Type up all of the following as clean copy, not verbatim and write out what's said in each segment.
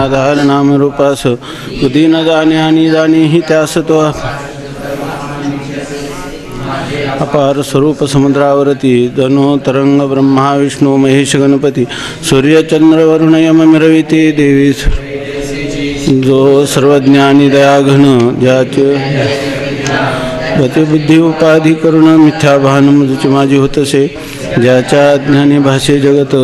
आधार नाम रूपास बुद्धी न जाणे आणि जाणे ही त्यास तो अपार स्वरूप समुद्रावरती जनो तरंग ब्रह्मा विष्णू महेश गणपती सूर्य चंद्र वरुण यम मिरविते देवी जो सर्वज्ञानी दयाघन ज्याचे बुद्धी उपाधी करून मिथ्या भान मुझची माझी होतसे ज्याच्या ज्ञानी भाषे जगत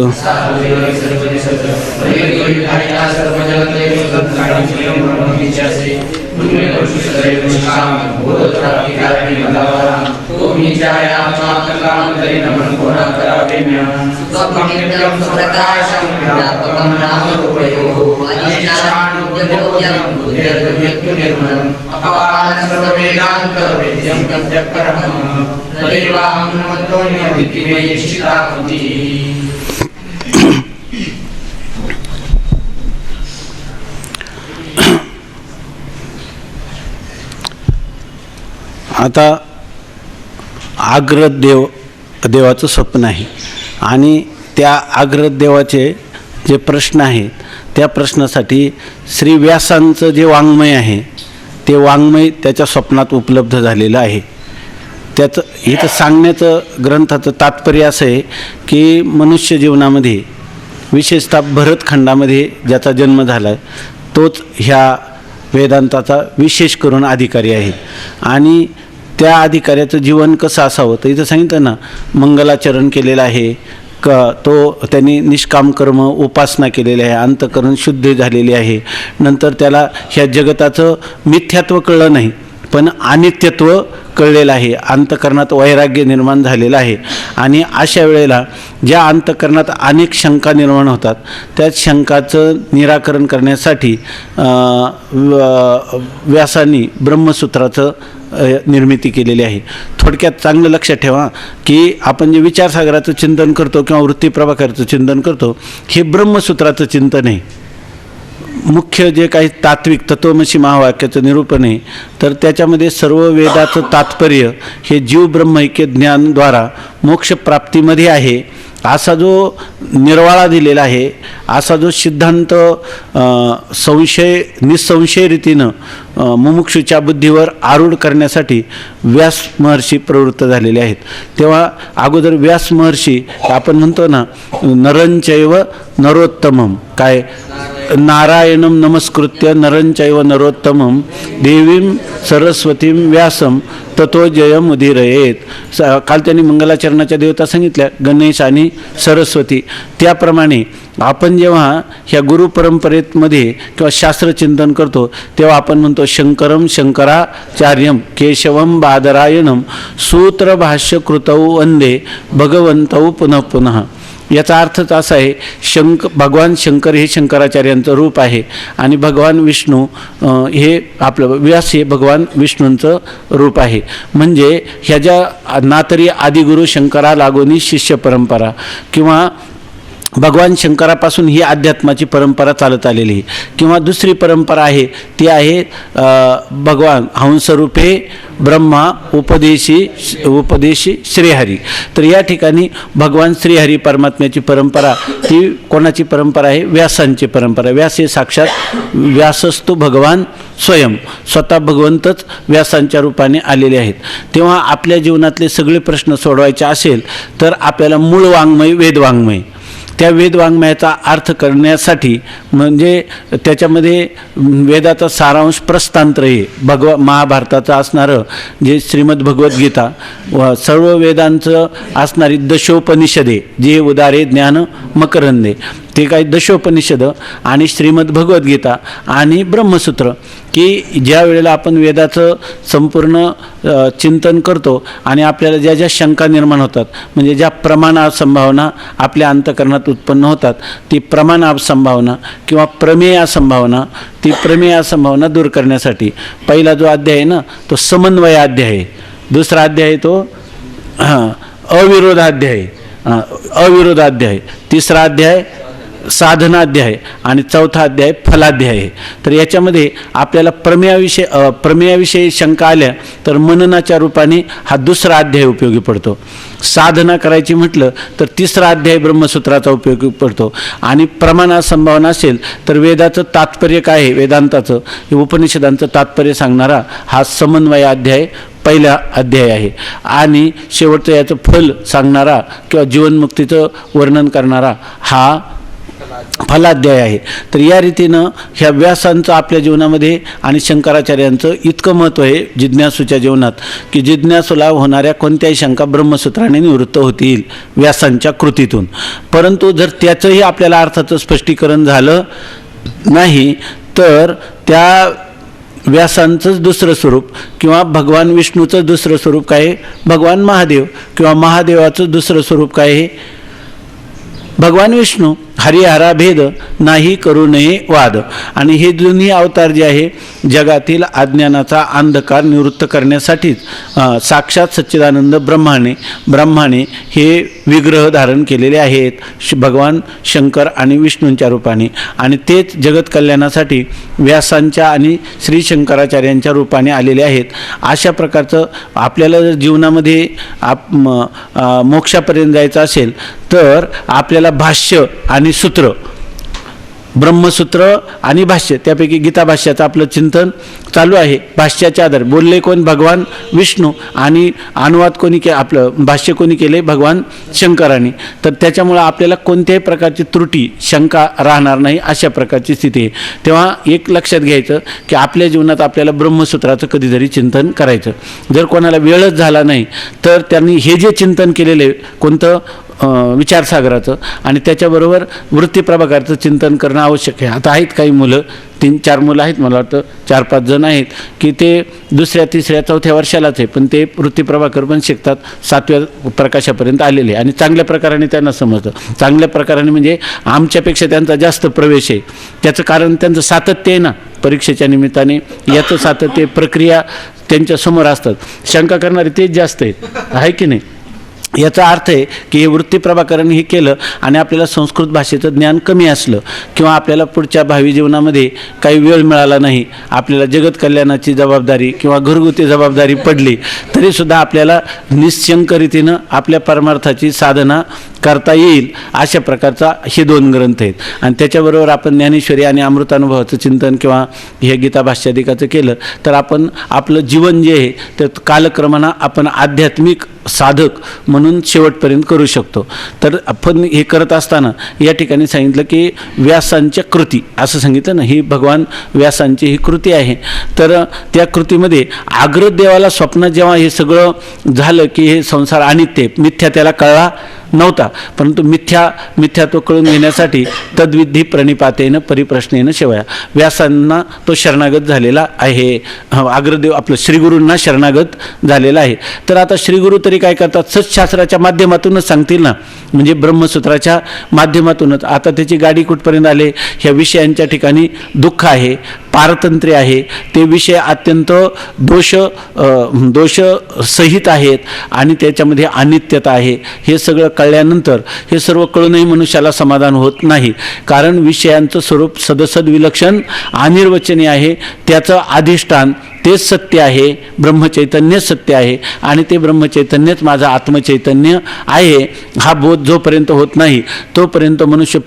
आता आग्रद देवाचं स्वप्न आहे आणि त्या आग्रद देवाचे जे प्रश्न आहेत त्या प्रश्नासाठी श्री व्यासांचं जे वाङ्मय आहे ते वाङ्मय त्याच्या स्वप्नात उपलब्ध झालेलं आहे. त्याचं इथं सांगण्याचं ग्रंथाचं तात्पर्य असं आहे की मनुष्य जीवनामध्ये विशेषतः भरतखंडामध्ये ज्याचा जन्म झाला आहे तोच ह्या वेदांताचा विशेष करून अधिकारी आहे. आणि त्या अधिकाऱ्याचं जीवन कसं असावं तर इथं सांगितलं ना, मंगलाचरण केलेलं आहे तो त्यांनी निष्काम कर्म उपासना केलेली आहे, अंतःकरण शुद्ध झालेली आहे. नंतर त्याला ह्या जगताचं मिथ्यात्व कळलं नाही पण अनित्यत्व कळलेलं आहे, अंतःकरणात वैराग्य निर्माण झालेलं आहे. आणि अशा वेळेला ज्या अंतःकरणात अनेक शंका निर्माण होतात त्या शंकाचं निराकरण करण्यासाठी व्यासांनी ब्रह्मसूत्राचं निर्मिती केलेली आहे. थोडक्यात चांगलं लक्षात ठेवा की आपण जे विचारसागराचं चिंतन करतो किंवा वृत्ती प्रभाकराचं चिंतन करतो हे ब्रह्मसूत्राचं चिंतन आहे. मुख्य जे काही तात्विक तत्वमसी महावाक्याचं निरूपण आहे तर त्याच्यामध्ये सर्व वेदाचं तात्पर्य हे जीव ब्रह्मैक्य ज्ञानद्वारा मोक्षप्राप्तीमध्ये आहे असा जो निर्वाळा दिलेला आहे, असा जो सिद्धांत निसंशय रीतीनं मुमुक्षूच्या बुद्धीवर आरूढ करण्यासाठी व्यास महर्षी प्रवृत्त झालेले आहेत. तेव्हा अगोदर व्यास महर्षी आपण म्हणतो ना नरंचैव नरोत्तमम, काय नारायणं नमस्कृत्य नरंचैव नरोत्तमम देवीं सरस्वतीं व्यासम ततो जयम उदीरयेत. काल त्यांनी मंगलाचरणाच्या देवता सांगितल्या गणेश आणि सरस्वती. त्याप्रमाणे आपण जेव्हा ह्या गुरुपरंपरेमध्ये किंवा शास्त्रचिंतन करतो तेव्हा आपण म्हणतो शंकरम शंकराचार्यम केशवम बादरायणम सूत्रभाष्यकृतौ वंदे भगवंतौ पुनः पुनः. याचा अर्थच असा आहे भगवान शंकर हे शंकराचार्यांचं रूप आहे आणि भगवान विष्णू हे आपलं व्यास हे भगवान विष्णूंचं रूप आहे. म्हणजे ह्या ज्या नातरी आदिगुरु शंकरा लागोनी शिष्य परंपरा किंवा भगवान शंकरापासून ही अध्यात्माची परंपरा चालत आलेली आहे. किंवा दुसरी परंपरा आहे ती आहे भगवान हंसरूपे ब्रह्मा उपदेशी श्रीहरी. तर या ठिकाणी भगवान श्रीहरी परमात्म्याची परंपरा ती कोणाची परंपरा आहे? व्यासांची परंपरा. व्यास हे साक्षात व्यासस्तु भगवान स्वयं, स्वतः भगवंतच व्यासांच्या रूपाने आलेले आहेत. तेव्हा आपल्या जीवनातले सगळे प्रश्न सोडवायचे असेल तर आपल्याला मूळ वाङ्मय वेदवाङ्मय, त्या वेदवाङ्मयाचा अर्थ करण्यासाठी म्हणजे त्याच्यामध्ये वेदाचा सारांश प्रस्तांत्र आहे महाभारताचं असणारं जे श्रीमद भगवद्गीता व सर्व वेदांचं असणारी दशोपनिषदे जे उदारे ज्ञान मकरंदे ते काही दशोपनिषद आणि श्रीमद भगवद्गीता आणि ब्रह्मसूत्र की ज्या वेळेला आपण वेदाचं संपूर्ण चिंतन करतो आणि आपल्याला ज्या ज्या शंका निर्माण होतात म्हणजे ज्या प्रमाण संभावना आपल्या अंतःकरणात उत्पन्न होतात ती प्रमाण संभावना किंवा प्रमेय संभावना ती प्रमेय संभावना दूर करण्यासाठी पहिला जो अध्याय आहे ना तो समन्वय अध्याय आहे. दुसरा अध्याय आहे तो अविरोधाध्याय. तिसरा अध्याय साधनाध्याय आणि चौथा अध्याय फलाध्याय आहे. तर याच्यामध्ये आपल्याला प्रमेयाविषयी शंका आल्या तर मननाच्या रूपाने हा दुसरा अध्याय उपयोगी पडतो. साधना करायची म्हटलं तर तिसरा अध्याय ब्रह्मसूत्राचा उपयोगी पडतो. आणि प्रमाणा संभावना असेल तर वेदाचं तात्पर्य काय आहे, वेदांताचं उपनिषदांचं तात्पर्य सांगणारा हा समन्वय अध्याय पहिला अध्याय आहे. आणि शेवटचं याचं फल सांगणारा किंवा जीवनमुक्तीचं वर्णन करणारा हा फलाध्याय आहे. तर या रीतीनं ह्या व्यासांचं आपल्या जीवनामध्ये आणि शंकराचार्यांचं इतकं महत्त्व आहे जिज्ञासूच्या जीवनात की जिज्ञासूला होणाऱ्या कोणत्याही शंका ब्रह्मसूत्राने निवृत्त होतील व्यासांच्या कृतीतून. परंतु जर त्याचंही आपल्याला अर्थाचं स्पष्टीकरण झालं नाही तर त्या व्यासांचंच दुसरं स्वरूप किंवा भगवान विष्णूचं दुसरं स्वरूप काय आहे, भगवान महादेव किंवा महादेवाचं दुसरं स्वरूप काय आहे, भगवान विष्णू. हरिहरा भेद नाही करू नये वाद. आणि हे दोन्ही अवतार जे आहे जगातील अज्ञानाचा अंधकार निवृत्त करण्यासाठीच साक्षात सच्चिदानंद ब्रह्माने हे विग्रह धारण केलेले आहेत भगवान शंकर आणि विष्णूंच्या रूपाने. आणि तेच जगत कल्याणासाठी व्यासांच्या आणि श्री शंकराचार्यांच्या रूपाने आलेले आहेत. अशा प्रकारचं आपल्याला जर जीवनामध्ये मोक्षापर्यंत जायचं असेल तर आपल्याला भाष्य आणि सूत्र, ब्रह्मसूत्र आणि भाष्य, त्यापैकी गीता भाष्याचं आपलं चिंतन चालू आहे. भाष्याच्या आधारे बोलले कोण, भगवान विष्णू, आणि अनुवाद कोणी आपलं भाष्य कोणी केले, भगवान शंकरांनी. तर त्याच्यामुळं आपल्याला कोणत्याही प्रकारची त्रुटी शंका राहणार नाही अशा प्रकारची स्थिती आहे. तेव्हा एक लक्षात घ्यायचं की आपल्या जीवनात आपल्याला ब्रह्मसूत्राचं कधीतरी चिंतन करायचं. जर कोणाला वेळच झाला नाही तर त्यांनी हे जे चिंतन केलेले कोणतं विचारसागराचं आणि त्याच्याबरोबर वृत्तीप्रभाकरचं चिंतन करणं आवश्यक आहे. आता आहेत काही मुलं, 3-4 मुलं आहेत, मला वाटतं 4-5 जण आहेत की ते 2ऱ्या 3ऱ्या 4थ्या वर्षालाच आहे, पण ते वृत्तीप्रभाकर पण शिकतात, 7व्या प्रकाशापर्यंत आलेले आणि चांगल्या प्रकाराने त्यांना समजतं. चांगल्या प्रकाराने म्हणजे आमच्यापेक्षा त्यांचा जास्त प्रवेश आहे. त्याचं कारण त्यांचं सातत्य आहे ना, परीक्षेच्या निमित्ताने याचं सातत्य, प्रक्रिया त्यांच्यासमोर असतात. शंका करणारे तेच जास्त आहेत, आहे की नाही. याचा अर्थ आहे की हे वृत्तीप्रभाकरण हे केलं आणि आपल्याला संस्कृत भाषेचं ज्ञान कमी असलं किंवा आपल्याला पुढच्या भावी जीवनामध्ये काही वेळ मिळाला नाही, आपल्याला जगत कल्याणाची जबाबदारी किंवा घरगुती जबाबदारी पडली तरीसुद्धा आपल्याला निश्चंकरीतीनं आपल्या परमार्थाची साधना करता येईल अशा प्रकारचा हे 2 ग्रंथ आहेत. आणि त्याच्याबरोबर आपण ज्ञानेश्वरी आणि अमृतानुभवाचं चिंतन किंवा हे गीता भाष्यादिकाचं केलं तर आपण आपलं जीवन जे आहे ते कालक्रमानं आपण आध्यात्मिक साधक म्हणून शेवटपर्यंत करू शकतो. तर आपण हे करत असताना या ठिकाणी सांगितलं की व्यासांच्या कृती असं सांगितलं ना, ही भगवान व्यासांची ही कृती आहे. तर त्या कृतीमध्ये आग्रदेवाला स्वप्नात जेव्हा हे सगळं झालं की हे संसार अनित्य मिथ्या त्याला कळला नव्हता, परंतु मिथ्यात्व कळून घेण्यासाठी तद्विधी प्रणिपातेनं परिप्रश्नेनं शेवया व्यासांना तो शरणागत झालेला आहे. आग्रदेव आपलं श्रीगुरूंना शरणागत झालेला आहे. तर आता श्रीगुरू तरी काय करतात, सत्शास्त्राच्या माध्यमातूनच सांगतील ना, म्हणजे ब्रह्मसूत्राच्या माध्यमातूनच. आता त्याची गाडी कुठपर्यंत आले, ह्या विषयांच्या ठिकाणी दुःख आहे, पारतंत्र्य आहे, ते विषय अत्यंत दोष सहित आहेत आणि त्याच्यामध्ये अनित्यता आहे. हे सगळं कळल्यानंतर हे सर्व कळूनही मनुष्याला समाधान होत नाही, कारण विषयांचं स्वरूप सदसद विलक्षण अनिर्वचनीय आहे. त्याचं अधिष्ठान तेच सत्य आहे, ब्रह्मचैतन्य सत्य आहे आणि ते ब्रह्मचैतन्यच माझं आत्मचैतन्य आहे. हा बोध जोपर्यंत होत नाही तोपर्यंत मनुष्य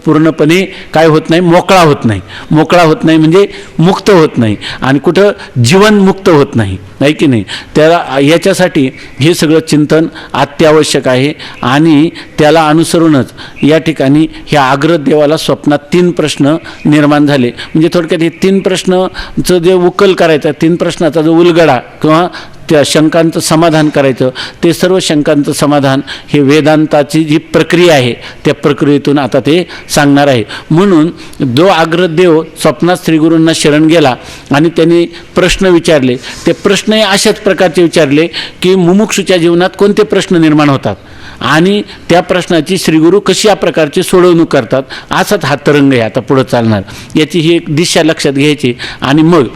पूर्णपणे काय होत नाही, मोकळा होत नाही. मोकळा होत नाही म्हणजे मुक्त होत नाही आणि कुठं जीवन मुक्त होत नाही, नाही की नाही. त्याला याच्यासाठी हे सगळं चिंतन अत्यावश्यक आहे आणि त्याला अनुसरूनच या ठिकाणी ह्या आग्रदेवाला स्वप्नात 3 प्रश्न निर्माण झाले. म्हणजे थोडक्यात हे 3 प्रश्नचं जे उकल करायचं, 3 प्रश्नाचा जो उलगडा किंवा त्या शंकांचं समाधान करायचं, ते सर्व शंकांचं समाधान हे वेदांताची जी प्रक्रिया आहे त्या प्रक्रियेतून आता ते सांगणार आहे. म्हणून जो आग्रदेव स्वप्नात श्रीगुरूंना शरण गेला आणि त्यांनी प्रश्न विचारले, ते प्रश्नही अशाच प्रकारचे विचारले की मुमुक्षूच्या जीवनात कोणते प्रश्न निर्माण होतात आणि त्या प्रश्नाची श्रीगुरू कशी या प्रकारची सोडवणूक करतात, असाच हा तरंग आहे आता पुढं चालणार. याची ही एक दिशा लक्षात घ्यायची आणि मग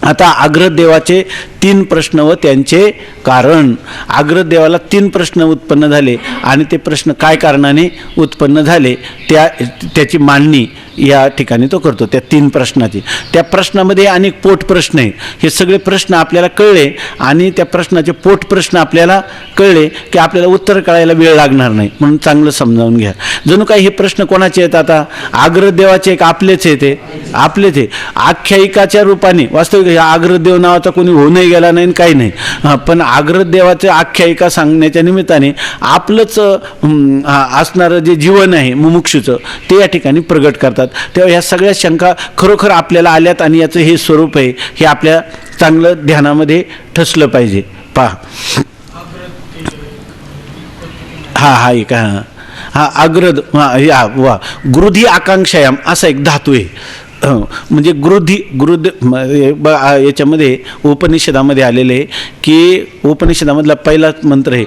आता अग्रदेवाचे 3 प्रश्न व त्यांचे कारण. अग्रदेवाला 3 प्रश्न उत्पन्न झाले आणि ते प्रश्न काय कारणाने उत्पन्न झाले त्याची मांडणी या ठिकाणी तो करतो. त्या 3 प्रश्नाची, त्या प्रश्नामध्ये अनेक पोट प्रश्न आहे. हे सगळे प्रश्न आपल्याला कळले आणि त्या प्रश्नाचे पोट प्रश्न आपल्याला कळले की आपल्याला उत्तर कळायला वेळ लागणार नाही, म्हणून चांगलं समजावून घ्या. जणू काही हे प्रश्न कोणाचे आहेत? आता अग्रदेवाचे एक आपलेच आहे, ते आपलेच आहे. आख्यायिकाच्या रूपाने वास्तविक अग्रदेव नावाचा कोणी होऊनही गेला नाही काही नाही, पण अग्रदेवाचं आख्यायिका सांगण्याच्या निमित्ताने आपलंच असणारं जे जीवन आहे मुमुक्षूचं ते या ठिकाणी प्रगट करतात. तेव्हा ह्या सगळ्या शंका खरोखर आपल्याला आल्यात आणि याचं हे स्वरूप आहे हे आपल्या चांगलं ध्यानामध्ये ठसलं पाहिजे. पहा हा एक अग्रद वा गृधी आकांक्षायाम असा एक धातू आहे. म्हणजे गृध याच्यामध्ये उपनिषदामध्ये आलेले आहे की उपनिषदामधला पहिलाच मंत्र आहे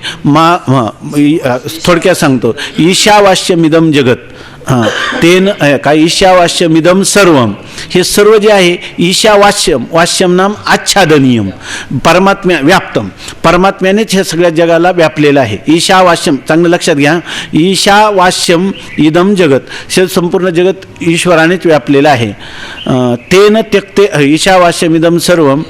थोडक्यात सांगतो, ईशावास्यमिदं जगत तेन काय ईशावास्यमिदं सर्वम. हे सर्व जे आहे वास्यम नाम आच्छादनीयम, परमात्म्या व्याप्तम, परमात्म्यानेच हे सगळ्या जगाला व्यापलेलं आहे. ईशावास्यम, चांगलं लक्षात घ्या, ईशावास्यम इदम जगत, हे संपूर्ण जगत ईश्वरानेच व्यापलेलं आहे. तेन त्यक्ते ईशावास्यमिदं सर्वम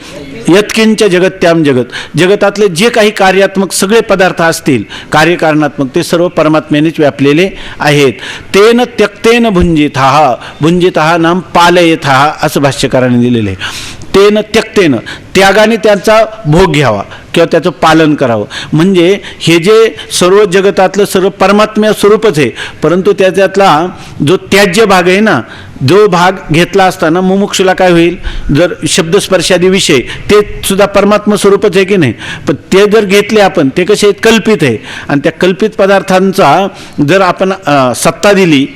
यत्किंच जगत्याम जगत, जगतातले जे काही कार्यात्मक सगळे पदार्थ असतील कार्यकारणात्मक ते सर्व परमात्म्यानेच व्यापलेले आहेत. तेन त्यक्तेन भुंजितः नाम पालयतः असं भाष्यकाराने दिलेलं आहे. तेन त्यक्तेन, त्यागाने त्यांचा भोग घ्यावा किंवा त्याचं पालन करावं. म्हणजे हे जे सर्व जगतातलं सर्व परमात्म्या स्वरूपच आहे, परंतु त्याच्यातला जो त्याज्य भाग आहे ना, जो भाग घेतला असताना मुमुक्षूला काय होईल, जर शब्दस्पर्शादी विषय ते सुद्धा परमात्मा स्वरूपच आहे की नाही, पण ते जर घेतले आपण ते कसे आहेत, कल्पित आहे. आणि त्या कल्पित पदार्थांचा जर आपण सत्ता दिली,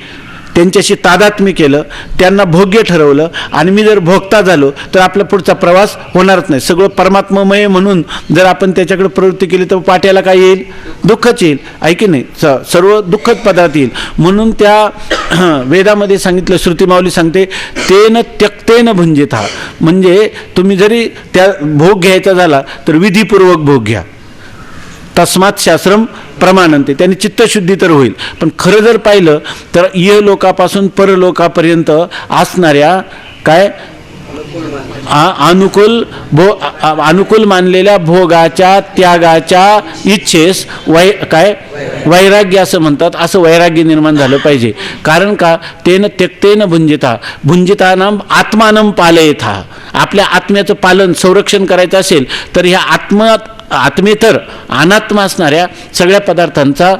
त्यांच्याशी तादात्म्य केलं, त्यांना भोग्य ठरवलं आणि मी जर भोगता झालो तर आपला पुढचा प्रवास होणारच नाही. सगळं परमात्ममय म्हणून जर आपण त्याच्याकडे प्रवृत्ती केली तर पाट्याला काय येईल, दुःखच येईल, आहे की नाही, सर्व दुःखद पदार्थ येईल. म्हणून त्या वेदामध्ये सांगितलं, श्रुतिमावली सांगते तेन त्यक्तेन भुंजितः, म्हणजे तुम्ही जरी त्या भोग घ्यायचा झाला तर विधीपूर्वक भोग घ्या. तस्मात शास्त्रम प्रमाणंते, त्यांनी चित्तशुद्धी तर होईल. पण खरं जर पाहिलं तर इहलोकापासून परलोकापर्यंत असणाऱ्या काय अनुकूल मानलेल्या भोगाच्या त्यागाच्या इच्छेस वैराग्य असं म्हणतात. असं वैराग्य निर्माण झालं पाहिजे. कारण का, तेन त्यक्तेन भुंजिता नाम आत्मानं पालयथा, आपल्या आत्म्याचं पालन संरक्षण करायचं असेल तर ह्या आत्मेतर अनात्मा असणाऱ्या सगळ्या पदार्थांचा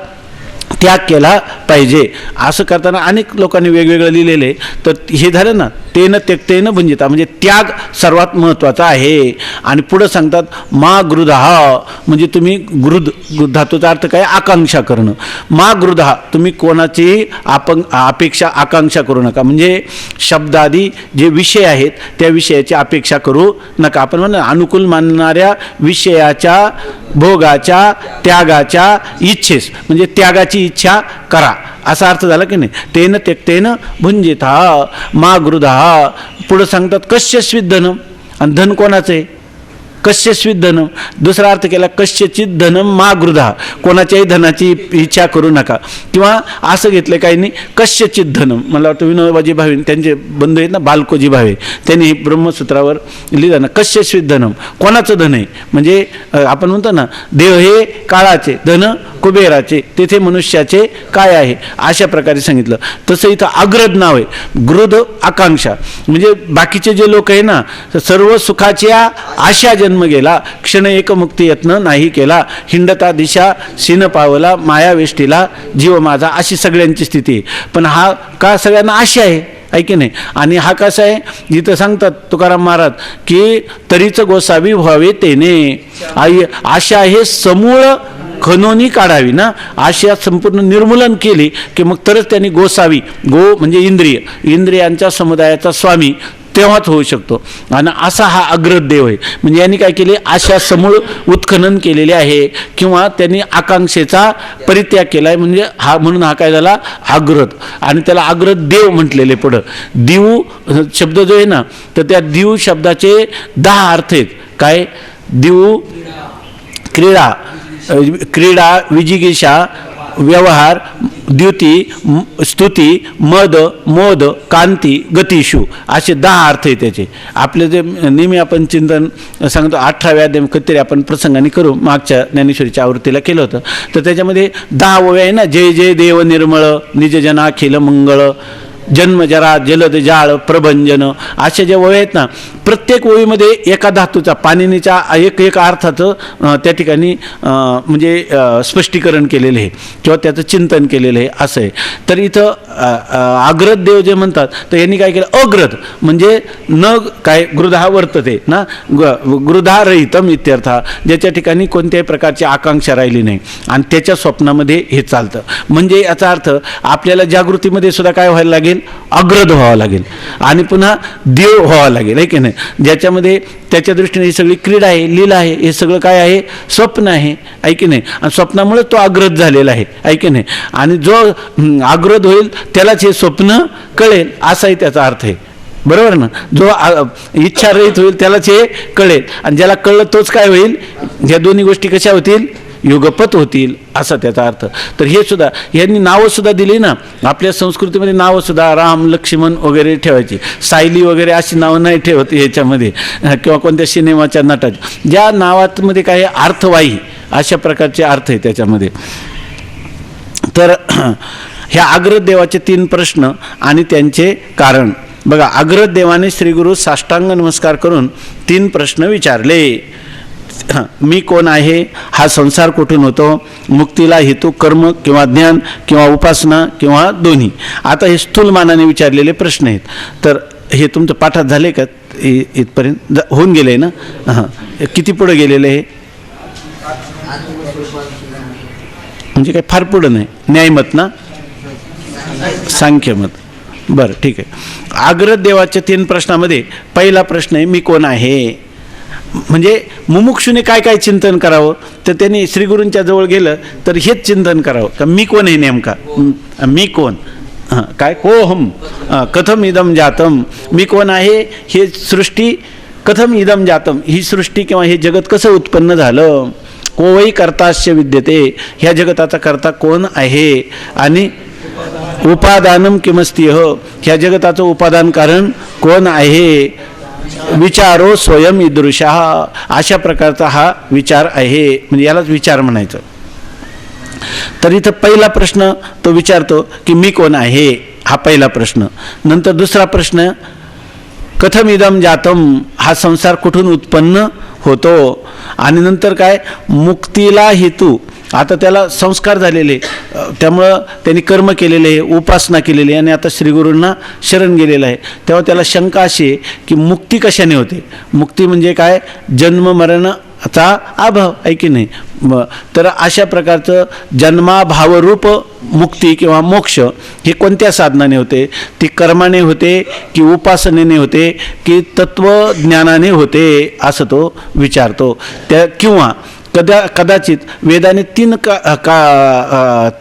त्याग केला पाहिजे. असं करताना अनेक लोकांनी वेगवेगळं लिहिलेले. तर हे झालं ना, तेन त्यक्तेन भुंजिता, म्हणजे त्याग सर्वात महत्त्वाचा आहे. आणि पुढं सांगतात मा गृधा, म्हणजे तुम्ही गृध धातूचा अर्थ काय, आकांक्षा करणं. मा गृधा, तुम्ही कोणाची अपेक्षा आकांक्षा करू नका. म्हणजे शब्दादी जे विषय आहेत त्या विषयाची अपेक्षा करू नका. आपण म्हणा अनुकूल मानणाऱ्या विषयाच्या भोगाच्या त्यागाच्या इच्छेस, म्हणजे त्यागाची इच्छा करा असा अर्थ झाला की नाही. तेन त्यक्तेन भुंजिता मा गृधा. पुढं सांगतात कस्यचित धनम, आणि धन कोणाचं आहे, कस्यचित धनम. दुसरा अर्थ केला कस्यचित धनम मा गृधा, कोणाच्याही धनाची इच्छा करू नका. किंवा असं घेतलं काही नाही, कस्यचित धनम. मला वाटतं विनोबाजी भावे त्यांचे बंधू आहेत ना बालकोजी भावे, त्यांनी ब्रह्मसूत्रावर लिहिलं ना, कस्यचित धनम, कोणाचं धन आहे. म्हणजे आपण म्हणतो ना, देव हे काळाचे, धन कुबेराचे, तेथे मनुष्याचे काय आहे, अशा प्रकारे सांगितलं. तसं इथं अग्रद नाव आहे, गृध आकांक्षा. म्हणजे बाकीचे जे लोक आहे ना, सर्व सुखाच्या आशा जन्म गेला, क्षण एक मुक्ती यत्न नाही केला, हिंडता दिशा सीन पावला, मायावेष्टीला जीव माझा, अशी सगळ्यांची स्थिती आहे. पण हा का सगळ्यांना आशा आहे की नाही. आणि हा कसा आहे, जिथं सांगतात तुकाराम महाराज की तरीच गोसावी व्हावे तेने, आशा हे समूळ खनोनी काढावी ना, आशा संपूर्ण निर्मूलन केली की मग तरच त्यांनी गोसावी, गो म्हणजे इंद्रियांच्या समुदायाचा स्वामी तेव्हाच होऊ शकतो. आणि असा हा अग्रदेव आहे. म्हणजे यांनी काय केले, आशा समूळ उत्खनन केलेले आहे किंवा त्यांनी आकांक्षेचा परित्याग केला आहे. म्हणजे हा म्हणून हा काय झाला, अग्रद. आणि त्याला अग्रदेव म्हटलेले. पुढं दिव शब्द जो आहे ना, तर त्या दिव शब्दाचे 10 अर्थ आहेत. काय, दिव क्रीडा, क्रीडा, विजिगीषा, व्यवहार, द्युती, स्तुती, मद, मोद, कांती, गतिषु, असे 10 अर्थ आहे त्याचे. आपले जे नेहमी आपण चिंतन सांगतो 18व्या अध्याय कधीतरी आपण प्रसंगाने करू, मागच्या ज्ञानेश्वरीच्या आवृत्तीला केलं होतं. तर त्याच्यामध्ये 10 ओव्या आहे ना, जय जय देव निर्मळ, निज जनाखिल मंगळ, जन्म जरा जलद जाळ प्रभंजन, अशा ज्या ओव्या आहेत ना, प्रत्येक ओळीमध्ये एका धातूचा, पाणिनीच्या एक अर्थाचं त्या ठिकाणी म्हणजे स्पष्टीकरण केलेलं आहे किंवा त्याचं चिंतन केलेलं आहे असं आहे. तर इथं अग्रद देव जे म्हणतात, तर यांनी काय केलं, अग्रद म्हणजे न काय गृधा वर्तते ना, गृधा रहितम इत्यर्थ, ज्याच्या ठिकाणी कोणत्याही प्रकारची आकांक्षा राहिली नाही आणि त्याच्या स्वप्नामध्ये हे चालतं. म्हणजे याचा अर्थ आपल्याला जागृतीमध्ये सुद्धा काय व्हायला लागेल, अग्रद व्हावं लागेल आणि पुन्हा देव व्हावं लागेल, आहे की नाही. ज्याच्यामध्ये त्याच्या दृष्टीने ही सगळी क्रीडा आहे, लीला आहे, हे सगळं काय आहे, स्वप्न आहे की नाही. आणि स्वप्नामुळे तो अग्रद झालेला आहे की नाही. आणि जो अग्रद होईल त्यालाच हे स्वप्न कळेल, असाही त्याचा अर्थ आहे. बरोबर ना. जो इच्छा रहित होईल त्यालाच हे कळेल आणि ज्याला कळलं तोच काय होईल, ह्या दोन्ही गोष्टी कशा होतील, युगपत होतील, असा त्याचा अर्थ. तर हे सुद्धा यांनी नावं सुद्धा दिली ना, आपल्या संस्कृतीमध्ये नावं सुद्धा राम, लक्ष्मण वगैरे ठेवायची, सायली वगैरे अशी नावं नाही ठेवत याच्यामध्ये, किंवा कोणत्या सिनेमाच्या नटाची. ज्या नावामध्ये काय अर्थवाही अशा प्रकारचे अर्थ आहे त्याच्यामध्ये. तर ह्या अग्रद देवाचे 3 प्रश्न आणि त्यांचे कारण बघा. अग्रद देवाने श्रीगुरु साष्टांग नमस्कार करून 3 प्रश्न विचारले. मी कोण आहे, हा संसार कुठून होतो, मुक्तीला हेतू कर्म किंवा ज्ञान किंवा उपासना किंवा दोन्ही. आता हे स्थूल मानाने विचारलेले प्रश्न आहेत. तर हे तुमचं पाठात झाले का, इथपर्यंत होऊन गेले ना. हां, किती पुढे गेलेले आहे, म्हणजे काय फार पुढं नाही. न्यायमत ना, सांख्यमत, बरं ठीक आहे. अग्रद देवाच्या 3 प्रश्नामध्ये पहिला प्रश्न आहे, मी कोण आहे. म्हणजे मुमुक्षुने काय काय चिंतन करावं, तर त्यांनी श्रीगुरूंच्या जवळ गेलं तर हेच चिंतन करावं का मी कोण आहे नेमका, मी कोण, काय कोहम कथम इदम जातम, मी कोण आहे, हे सृष्टी कथम इदम जातम, ही सृष्टी किंवा हे जगत कसं उत्पन्न झालं, कोवई कर्तास्य विद्यते, ह्या जगताचा कर्ता कोण आहे, आणि उपादानम किमस्तिह, ह्या जगताचं उपादान कारण कोण आहे, विचारो स्वयं ईदृशा, अशा प्रकारचा हा विचार आहे. म्हणजे यालाच विचार म्हणायचं. तर इथं पहिला प्रश्न तो विचारतो की मी कोण आहे, हा पहिला प्रश्न. नंतर दुसरा प्रश्न, कथम इदम जातम, हा संसार कुठून उत्पन्न होतो. आणि नंतर काय, मुक्तीला हेतू, आता त्याला संस्कार झालेले, त्यामुळं त्यांनी कर्म केलेले आहे, उपासना केलेली आहे आणि आता श्रीगुरूंना शरण गेलेलं आहे. तेव्हा त्याला शंका अशी आहे की मुक्ती कशाने होते. मुक्ती म्हणजे काय, जन्म मरणाचा अभाव, आहे की नाही. तर अशा प्रकारचं जन्माभावरूप मुक्ती किंवा मोक्ष हे कोणत्या साधनाने होते, ती कर्माने होते की उपासनेने होते की तत्वज्ञानाने होते, असं तो विचारतो. त्या किंवा कदाचित वेदाने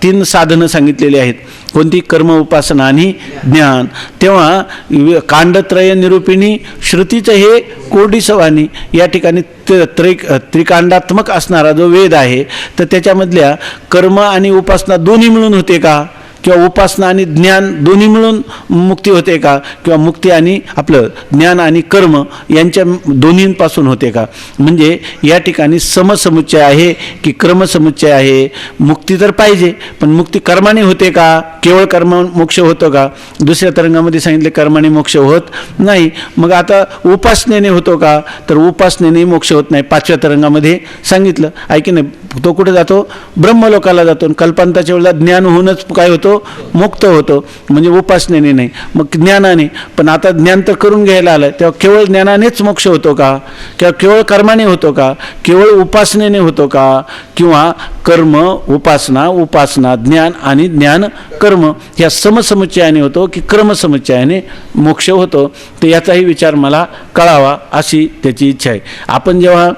3 साधनं सांगितलेली आहेत, कोणती, कर्म, उपासना आणि ज्ञान. तेव्हा कांडत्रय निरूपिणी श्रुतीचं हे कोरडीसवानी या ठिकाणी त्रिकांडात्मक असणारा जो वेद आहे, तर त्याच्यामधल्या कर्म आणि उपासना दोन्ही मिळून होते का, किंवा उपासना आणि ज्ञान दोन्ही मिळून मुक्ती होते का, किंवा मुक्ती आणि आपलं ज्ञान आणि कर्म यांच्या दोन्हींपासून होते का. म्हणजे या ठिकाणी समसमुच्चय आहे की क्रमसमुच्चय आहे. मुक्ती तर पाहिजे, पण मुक्ती कर्माने होते का, केवळ कर्म मोक्ष होतो का. दुसऱ्या तरंगामध्ये सांगितले कर्माने मोक्ष होत नाही. मग आता उपासनेने होतो का, तर उपासनेने मोक्ष होत नाही. 5व्या तरंगामध्ये सांगितलं आहे की नाही. तो कुठे जातो, ब्रह्मलोकाला जातो. कल्पांताच्या वेळेला ज्ञान होऊनच काय होतो, होतो, मुक्त होतो, म्हणजे उपासनेने नाही, मग ज्ञानाने. पण आता ज्ञान तर करून घ्यायला आलं, तेव्हा केवळ ज्ञानानेच मोक्ष होतो का, किंवा केवळ कर्माने होतो का, केवळ उपासनेने होतो का, किंवा कर्म उपासना, उपासना ज्ञान आणि ज्ञान कर्म ह्या समसमुच्चयाने होतो की क्रमसमुच्चयाने मोक्ष होतो, तर याचाही विचार मला कळावा अशी त्याची इच्छा आहे. आपण जेव्हा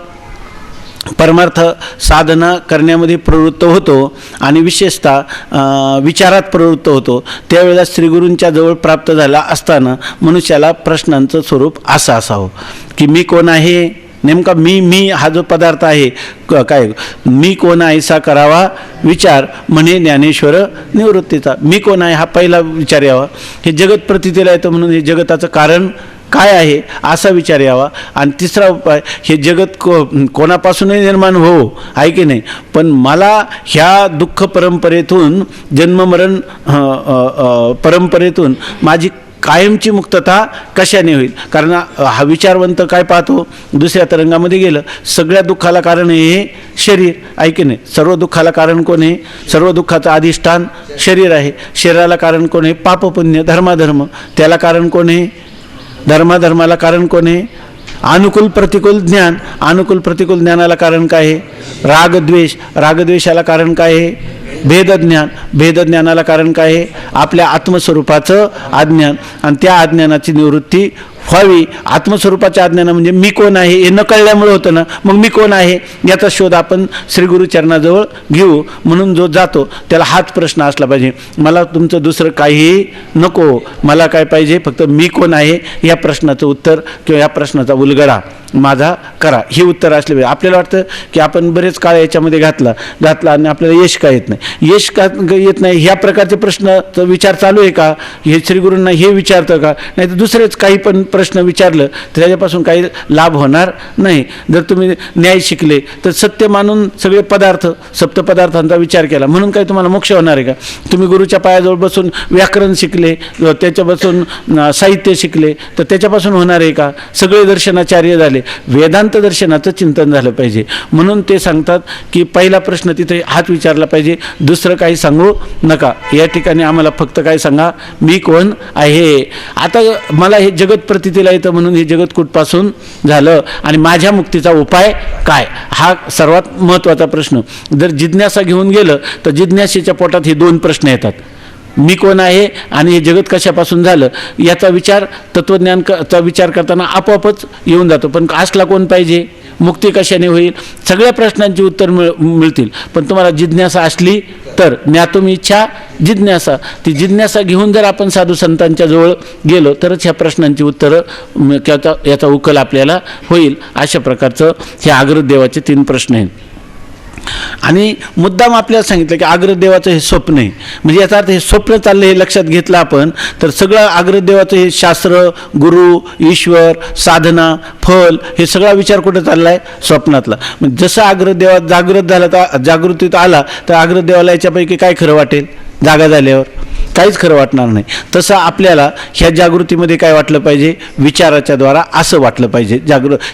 परमार्थ साधना करण्यामध्ये प्रवृत्त होतो आणि विशेषतः विचारात प्रवृत्त होतो, त्यावेळेला श्रीगुरूंच्या जवळ प्राप्त झाला असताना मनुष्याला प्रश्नांचं स्वरूप असं असावं की मी कोण आहे, नेमका मी हा जो पदार्थ आहे काय, मी कोण आहेसा करावा विचार म्हणे ज्ञानेश्वर निवृत्तीचा. मी कोण आहे हा पहिला विचार यावा. हे जगत प्रतीतीला येतं म्हणून हे जगताचं कारण काय आहे असा विचार यावा. आणि तिसरा उपाय, हे जगत कोणापासूनही निर्माण हो आहे की नाही, पण मला ह्या दुःख परंपरेतून, जन्ममरण परंपरेतून माझी कायमची मुक्तता कशाने होईल. कारण हा विचारवंत काय पाहतो, दुसऱ्या तरंगामध्ये गेलं, सगळ्या दुःखाला कारण हे शरीर आहे की नाही. सर्व दुःखाला कारण कोण आहे, सर्व दुःखाचं अधिष्ठान शरीर आहे. शरीराला कारण कोण आहे, पापपुण्य धर्माधर्म. त्याला कारण कोण आहे, धर्माधर्माला कारण कोण आहे, अनुकूल प्रतिकूल ज्ञान. अनुकूल प्रतिकूल ज्ञानाला कारण काय आहे, रागद्वेष. रागद्वेषाला कारण काय आहे, भेदज्ञान. भेदज्ञानाला कारण काय आहे, आपल्या आत्मस्वरूपाचं अज्ञान. आणि त्या अज्ञानाची निवृत्ती व्हावी. आत्मस्वरूपाच्या अज्ञान म्हणजे मी कोण आहे हे न कळल्यामुळे होतं ना. मग मी कोण आहे याचा शोध आपण श्री गुरुचरणाजवळ घेऊ. म्हणून जो जातो त्याला हाच प्रश्न असला पाहिजे, मला तुमचं दुसरं काही नको, मला काय पाहिजे, फक्त मी कोण आहे या प्रश्नाचं उत्तर किंवा या प्रश्नाचा उलगडा माझा करा, हे उत्तर असले पाहिजे. आपल्याला वाटतं की आपण बरेच काळ याच्यामध्ये घातला आणि आपल्याला यश का येत नाही, यश का येत नाही ह्या प्रकारचे प्रश्नाचा विचार चालू आहे का, हे श्रीगुरूंना हे विचारतं का, नाही तर दुसरेच काही पण प्रश्न विचारलं तर त्याच्यापासून काही लाभ होणार नाही. जर तुम्ही न्याय शिकले तर सत्य मानून सगळे पदार्थ, सप्तपदार्थांचा विचार केला म्हणून काही तुम्हाला मोक्ष होणार आहे का. तुम्ही गुरुच्या पायाजवळ बसून व्याकरण शिकले, त्याच्यापासून साहित्य शिकले तर त्याच्यापासून होणार आहे का. सगळे दर्शनाचार्य झाले, वेदांत दर्शनाचं चिंतन झालं पाहिजे. म्हणून ते सांगतात की पहिला प्रश्न तिथे हाच विचारला पाहिजे, दुसरं काही सांगू नका. या ठिकाणी आम्हाला फक्त काय सांगा, मी कोण आहे. आता मला हे जगत प्रतीतीला येतं म्हणून हे जगत कुठपासून झालं आणि माझ्या मुक्तीचा उपाय काय, हा सर्वात महत्त्वाचा प्रश्न. जर जिज्ञासा घेऊन गेलं तर जिज्ञासेच्या पोटात हे दोन प्रश्न येतात, मी कोण आहे आणि हे जगत कशापासून झालं याचा विचार, तत्त्वज्ञानचा विचार करताना आपोआपच येऊन जातो. पण असला कोण पाहिजे, मुक्ती कशाने होईल, सगळ्या प्रश्नांची उत्तर मिळतील. पण तुम्हाला जिज्ञासा असली तर, ज्ञातुम इच्छा जिज्ञासा, ती जिज्ञासा घेऊन जर आपण साधू संतांच्या जवळ गेलो तरच ह्या प्रश्नांची उत्तरं याचा उकल आपल्याला होईल. अशा प्रकारचं हे आग्रदेवाचे 3 प्रश्न आहेत. आणि मुद्दाम आपल्याला सांगितलं की आग्रदेवाचं हे स्वप्न आहे, म्हणजे याचा अर्थ हे स्वप्न चाललं हे लक्षात घेतलं आपण तर सगळं आग्रदेवाचं हे शास्त्र, गुरु, ईश्वर, साधना, फल हे सगळा विचार कुठं चालला आहे, स्वप्नातला. म्हणजे जसं आग्रदेवा जागृत झाला तर जागृतीत आला तर आग्रदेवाला याच्यापैकी काय खरं वाटेल, जागा झाल्यावर काहीच खरं वाटणार नाही. तसं आपल्याला ह्या जागृतीमध्ये काय वाटलं पाहिजे, विचाराच्या द्वारा असं वाटलं पाहिजे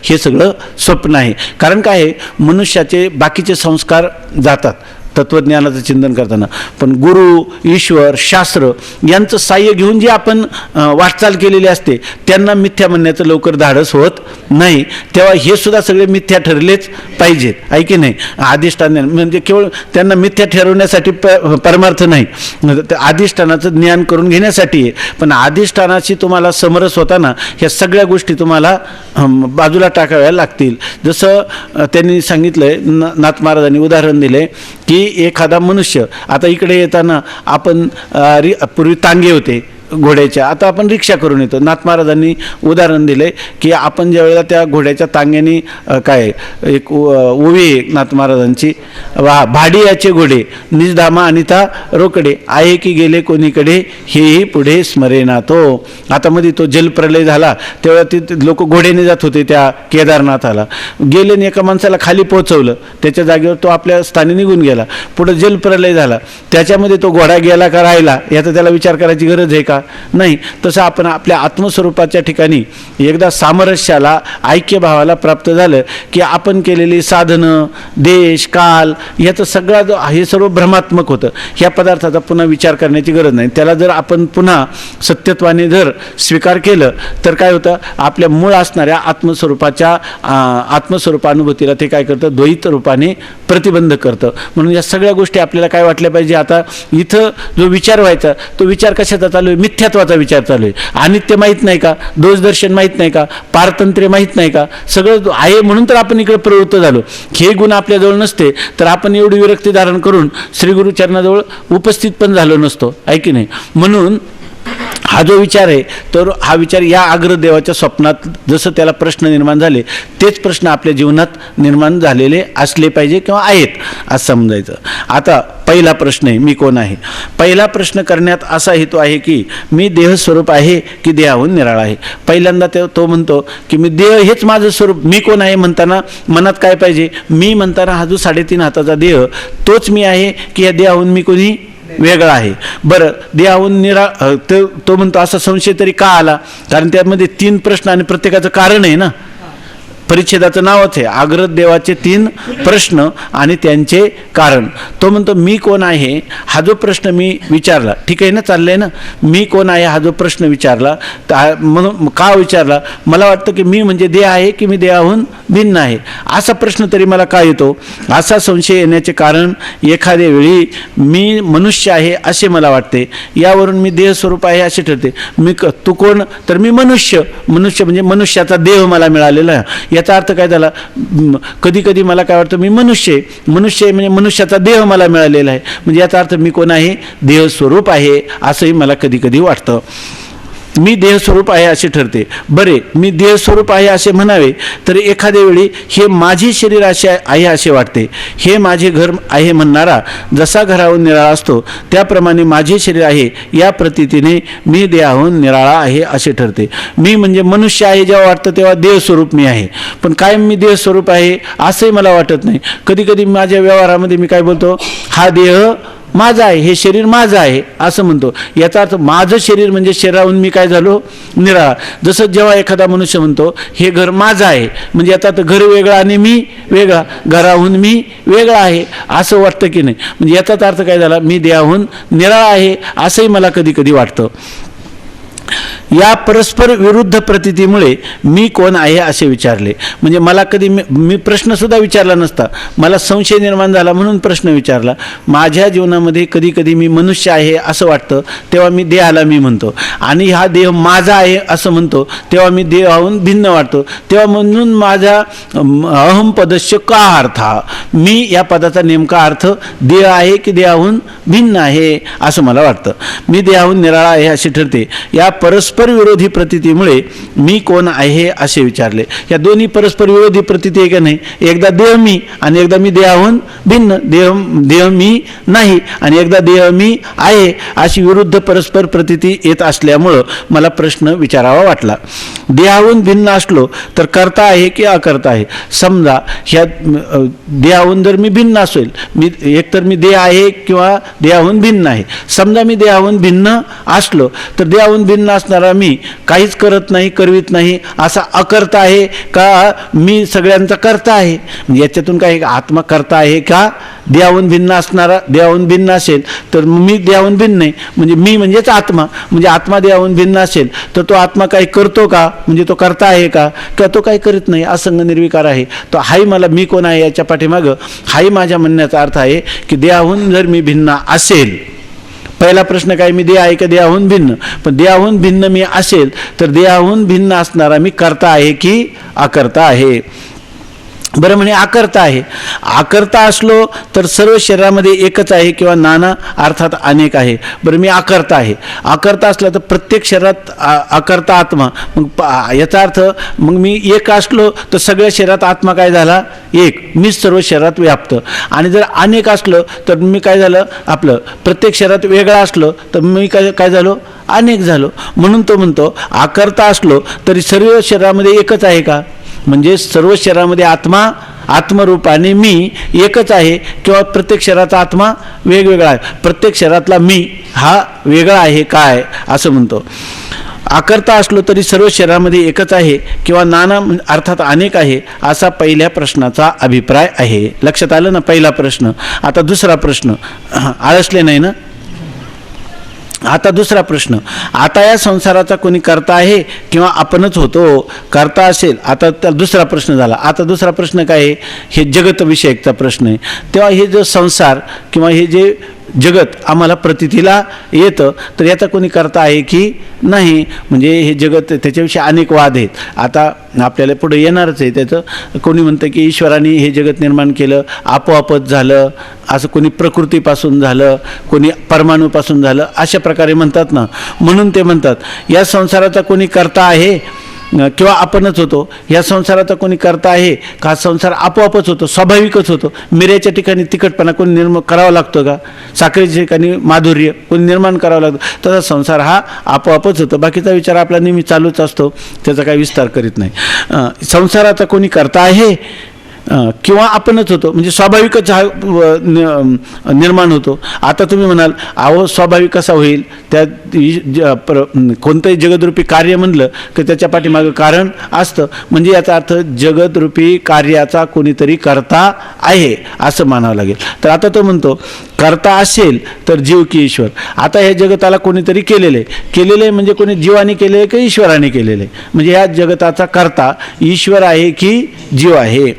हे सगळं स्वप्न आहे. कारण काय आहे, मनुष्याचे बाकीचे संस्कार जातात तत्त्वज्ञानाचं चिंतन करताना, पण गुरु, ईश्वर, शास्त्र यांचं साह्य घेऊन जे आपण वाटचाल केलेली असते त्यांना मिथ्या म्हणण्याचं लवकर धाडस होत नाही. तेव्हा हे सुद्धा सगळे मिथ्या ठरलेच पाहिजेत, आहे की नाही. अधिष्ठान म्हणजे केवळ त्यांना मिथ्या ठरवण्यासाठी परमार्थ नाही, अधिष्ठानाचं ज्ञान करून घेण्यासाठी आहे. पण अधिष्ठानाशी तुम्हाला समरस होताना ह्या सगळ्या गोष्टी तुम्हाला बाजूला टाकाव्या लागतील. जसं त्यांनी सांगितलंय, नाथ महाराजांनी उदाहरण दिले की एखादा मनुष्य, आता इकडे येताना आपण पूर्वी तांगे होते घोड्याच्या, आता आपण रिक्षा करून येतो. नाथ महाराजांनी उदाहरण दिले की आपण ज्यावेळेला त्या घोड्याच्या तांग्याने काय एक ओवी नाथ महाराजांची, भाडियाचे घोडे निजधामा अनिता रोकडे, आहे की गेले कोणीकडे हेही पुढे स्मरेना तो. आता मध्ये तो जलप्रलय झाला तेव्हा ते लोक घोड्याने जात होते त्या केदारनाथाला, गेले आणि एका माणसाला खाली पोहोचवलं, त्याच्या जागेवर तो आपल्या स्थानी निघून गेला. पुढे जलप्रलय झाला, त्याच्यामध्ये तो घोडा गेला का राहिला याचा त्याला विचार करायची गरज आहे का. नाही. तसं आपण आपल्या आत्मस्वरूपाच्या ठिकाणी एकदा सामरस्याला, ऐक्यभावाला प्राप्त झालं की आपण केलेली साधनं, देश, काल याचं सगळं हे सर्व भ्रमात्मक होतं. ह्या पदार्थाचा पुन्हा विचार करण्याची गरज नाही. त्याला जर आपण पुन्हा सत्यत्वाने जर स्वीकार केलं तर काय होतं, आपल्या मूळ असणाऱ्या आत्मस्वरूपानुभूतीला ते काय करतं, द्वैत रूपाने प्रतिबंध करतं. म्हणून या सगळ्या गोष्टी आपल्याला काय वाटल्या पाहिजे, आता इथं जो विचार व्हायचा तो विचार कशाचा चालू आहे, मिथ्यात्वाचा विचार चालू आहे. अनित्य माहीत नाही का, दोषदर्शन माहीत नाही का, पारतंत्र्य माहीत नाही का, सगळं आहे म्हणून तर आपण इकडे प्रवृत्त झालो. हे गुण आपल्याजवळ नसते तर आपण एवढी विरक्ती धारण करून श्री गुरुचरणाजवळ उपस्थित पण झालो नसतो, आहे की नाही. म्हणून हा जो विचार आहे तर हा विचार या अग्रदेवाच्या स्वप्नात जसं त्याला प्रश्न निर्माण झाले तेच प्रश्न आपल्या जीवनात निर्माण झालेले असले पाहिजे किंवा आहेत असं समजायचं. आता पहिला प्रश्न आहे, मी कोण आहे. पहिला प्रश्न करण्यात असा हेतू आहे की मी देहस्वरूप आहे की देहाहून निराळा आहे. पहिल्यांदा तो म्हणतो की मी देह हेच माझं स्वरूप. मी कोण आहे म्हणताना मनात काय पाहिजे, मी म्हणताना हा जो 3.5 हाताचा देह तोच मी आहे की या देहाहून मी कोणी वेगळा आहे. बरं, देहाहून तो म्हणतो असा संशय तरी का आला, कारण त्यामध्ये 3 प्रश्न आणि प्रत्येकाचं कारण आहे ना. परिच्छेदाचं नावच आहे अग्रदेवाचे 3 प्रश्न आणि त्यांचे कारण. तो म्हणतो मी कोण आहे हा जो प्रश्न मी विचारला, ठीक आहे ना, चाललंय ना, मी कोण आहे हा जो प्रश्न विचारला म्हणून का विचारला, मला वाटतं की मी म्हणजे देह आहे की मी देहाहून भिन्न आहे असा प्रश्न तरी मला का येतो. असा संशय येण्याचे कारण एखाद्या वेळी मी मनुष्य आहे असे मला वाटते, यावरून मी देहस्वरूप आहे असे ठरते. तू कोण, तर मी मनुष्य म्हणजे मनुष्याचा देह मला मिळालेला आहे. याचा अर्थ काय झाला, कधी कधी मला काय वाटतं मी मनुष्य म्हणजे मनुष्याचा देह मला मिळालेला आहे, म्हणजे याचा अर्थ मी कोण आहे, देहस्वरूप आहे असंही मला कधी कधी वाटतं. मी देहस्वरूप आहे असे ठरते. बरे, मी देहस्वरूप आहे असे म्हणावे तर एखाद्या वेळी हे माझे शरीर आहे असे वाटते. हे माझे घर आहे म्हणणारा जसा घराहून निराळा असतो त्याप्रमाणे माझे शरीर आहे या प्रतीतीने मी देहाहून निराळा आहे असे ठरते. मी म्हणजे मनुष्य आहे जेव्हा वाटतं तेव्हा देहस्वरूप मी आहे, पण कायम मी देहस्वरूप आहे असंही मला वाटत नाही. कधी कधी माझ्या व्यवहारामध्ये मी काय बोलतो, हा देह माझा आहे, हे शरीर माझं आहे असं म्हणतो. याचा अर्थ माझं शरीर म्हणजे शरीराहून मी काय झालो, निराळा. जसं जेव्हा एखादा मनुष्य म्हणतो हे घर माझं आहे म्हणजे याचा अर्थ घर वेगळा आणि मी वेगळा, घराहून मी वेगळा आहे असं वाटतं की नाही. म्हणजे याचाच अर्थ काय झाला, मी देहाहून निराळा आहे असंही मला कधी कधी वाटतं. या परस्पर विरुद्ध प्रतीतीमुळे मी कोण आहे असे विचारले. म्हणजे मला कधी मी प्रश्नसुद्धा विचारला नसता, मला संशय निर्माण झाला म्हणून प्रश्न विचारला. माझ्या जीवनामध्ये कधी कधी मी मनुष्य आहे असं वाटतं तेव्हा मी देहाला मी म्हणतो, आणि हा देह माझा आहे असं म्हणतो तेव्हा मी देहाहून भिन्न वाटतो. तेव्हा म्हणून माझा अहम पदस्य का अर्थ, मी या पदाचा नेमका अर्थ देह आहे की देहाहून भिन्न आहे असं मला वाटतं. मी देहाहून निराळा आहे असे ठरते. या परस्पर विरोधी प्रतीतीमुळे मी कोण आहे असे विचारले. या दोन्ही परस्पर विरोधी प्रतीती आहे का नाही, एकदा देह मी आणि एकदा मी देहाहून भिन्न, देह मी नाही आणि एकदा देह मी आहे अशी विरुद्ध परस्पर प्रतीती येत असल्यामुळं मला प्रश्न विचारावा वाटला. देहाहून भिन्न असलो तर करता आहे की अकर्ता आहे. समजा ह्या देहाहून जर मी भिन्न असेल, मी एकतर मी देह आहे किंवा देहाहून भिन्न आहे. समजा मी देहाहून भिन्न असलो तर देहाहून भिन्न असणारा मी काहीच करत नाही, करवित नाही असा अकर्ता आहे का मी सगळ्यांचा करता आहे. याच्यातून काय आत्मा करता आहे का, देहाहून भिन्न असणारा देहाहून भिन्न असेल तर मी देहाहून भिन्न नाही म्हणजे मी म्हणजेच आत्मा, म्हणजे आत्मा देहाहून भिन्न असेल तर तो आत्मा काही करतो का, म्हणजे तो करता आहे का, किंवा तो काही करीत नाही, असंग निर्विकार आहे. तो हाही मला मी कोण आहे याच्या पाठीमागं हाही माझ्या म्हणण्याचा अर्थ आहे की देहाहून जर मी भिन्न असेल, पहिला प्रश्न काय, मी देह आहे का देहाहून भिन्न, पण देहाहून भिन्न मी असेल तर देहाहून भिन्न असणारा मी करता आहे की अकर्ता आहे. बरं, म्हणे अकर्ता आहे. अकर्ता असलो तर सर्व शरीरामध्ये एकच आहे किंवा नाना अर्थात अनेक आहे. बरं, मी अकर्ता आहे. अकर्ता असला तर प्रत्येक शरीरात अकर्ता आत्मा, मग याचा अर्थ मग मी एक असलो तर सगळ्या शरीरात आत्मा काय झाला, एक, मीच सर्व शरीरात व्याप्त. आणि जर अनेक असलं तर मी काय झालं, आपलं प्रत्येक शरीरात वेगळा असलो तर मी काय झालो, अनेक झालो. म्हणून तो म्हणतो अकर्ता असलो तरी सर्व शरीरामध्ये एकच आहे का, म्हणजे सर्व शरीरामध्ये आत्मा आत्मरूपाने मी एकच आहे किंवा प्रत्येक शरीराचा आत्मा वेगवेगळा आहे, प्रत्येक शरीरातला मी हा वेगळा आहे काय असं म्हणतो. आकर्ता असलो तरी सर्व शरीरामध्ये एकच आहे किंवा नाना अर्थात अनेक आहे असा पहिल्या प्रश्नाचा अभिप्राय आहे. लक्षात आलं ना पहिला प्रश्न. आता दुसरा प्रश्न, आळसले नाही ना. आता दुसरा प्रश्न, आता या संसाराचा कोणी करता आहे किंवा आपणच होतो. करता असेल, आता त्या दुसरा प्रश्न झाला. आता दुसरा प्रश्न काय आहे, हे जगतविषयकचा प्रश्न आहे. तेव्हा हे जो संसार किंवा हे जे जगत आम्हाला प्रतीतीला येतं तर याचा कोणी करता आहे की नाही, म्हणजे हे जगत त्याच्याविषयी अनेक वाद आहेत. आता आपल्याला पुढे येणारच आहे. त्याचं कोणी म्हणतं की ईश्वराने हे जगत निर्माण केलं, आपोआपच झालं, असं कोणी प्रकृतीपासून झालं, कोणी परमाणूपासून झालं, अशा प्रकारे म्हणतात ना. म्हणून ते म्हणतात या संसाराचा कोणी करता आहे किंवा आपणच होतो. या संसाराचा कोणी करता आहे का संसार आपोआपच होतो, स्वाभाविकच होतो. मिऱ्याच्या ठिकाणी तिखटपणा कोणी निर्माण करावा लागतो का, साखरेच्या ठिकाणी माधुर्य कोणी निर्माण करावं लागतं. तसा संसार हा आपोआपच होतो. बाकीचा विचार आपला नेहमी चालूच असतो, त्याचा काही विस्तार करीत नाही. संसाराचा कोणी करता आहे किंवा आपणच होतो, म्हणजे स्वाभाविकच हा निर्माण होतो. आता तुम्ही म्हणाल अहो स्वाभाविक कसा होईल, त्या कोणतंही जगदरूपी कार्य म्हणलं की त्याच्या पाठीमागं कारण असतं, म्हणजे याचा अर्थ जगदरूपी कार्याचा कोणीतरी करता आहे असं मानावं लागेल. तर आता तो म्हणतो करता असेल तर जीव की ईश्वर. आता हे जगताला कोणीतरी केलेलं आहे म्हणजे कोणी जीवाने केलेलं आहे की ईश्वराने केलेलं आहे, म्हणजे या जगताचा करता ईश्वर आहे की जीव आहे.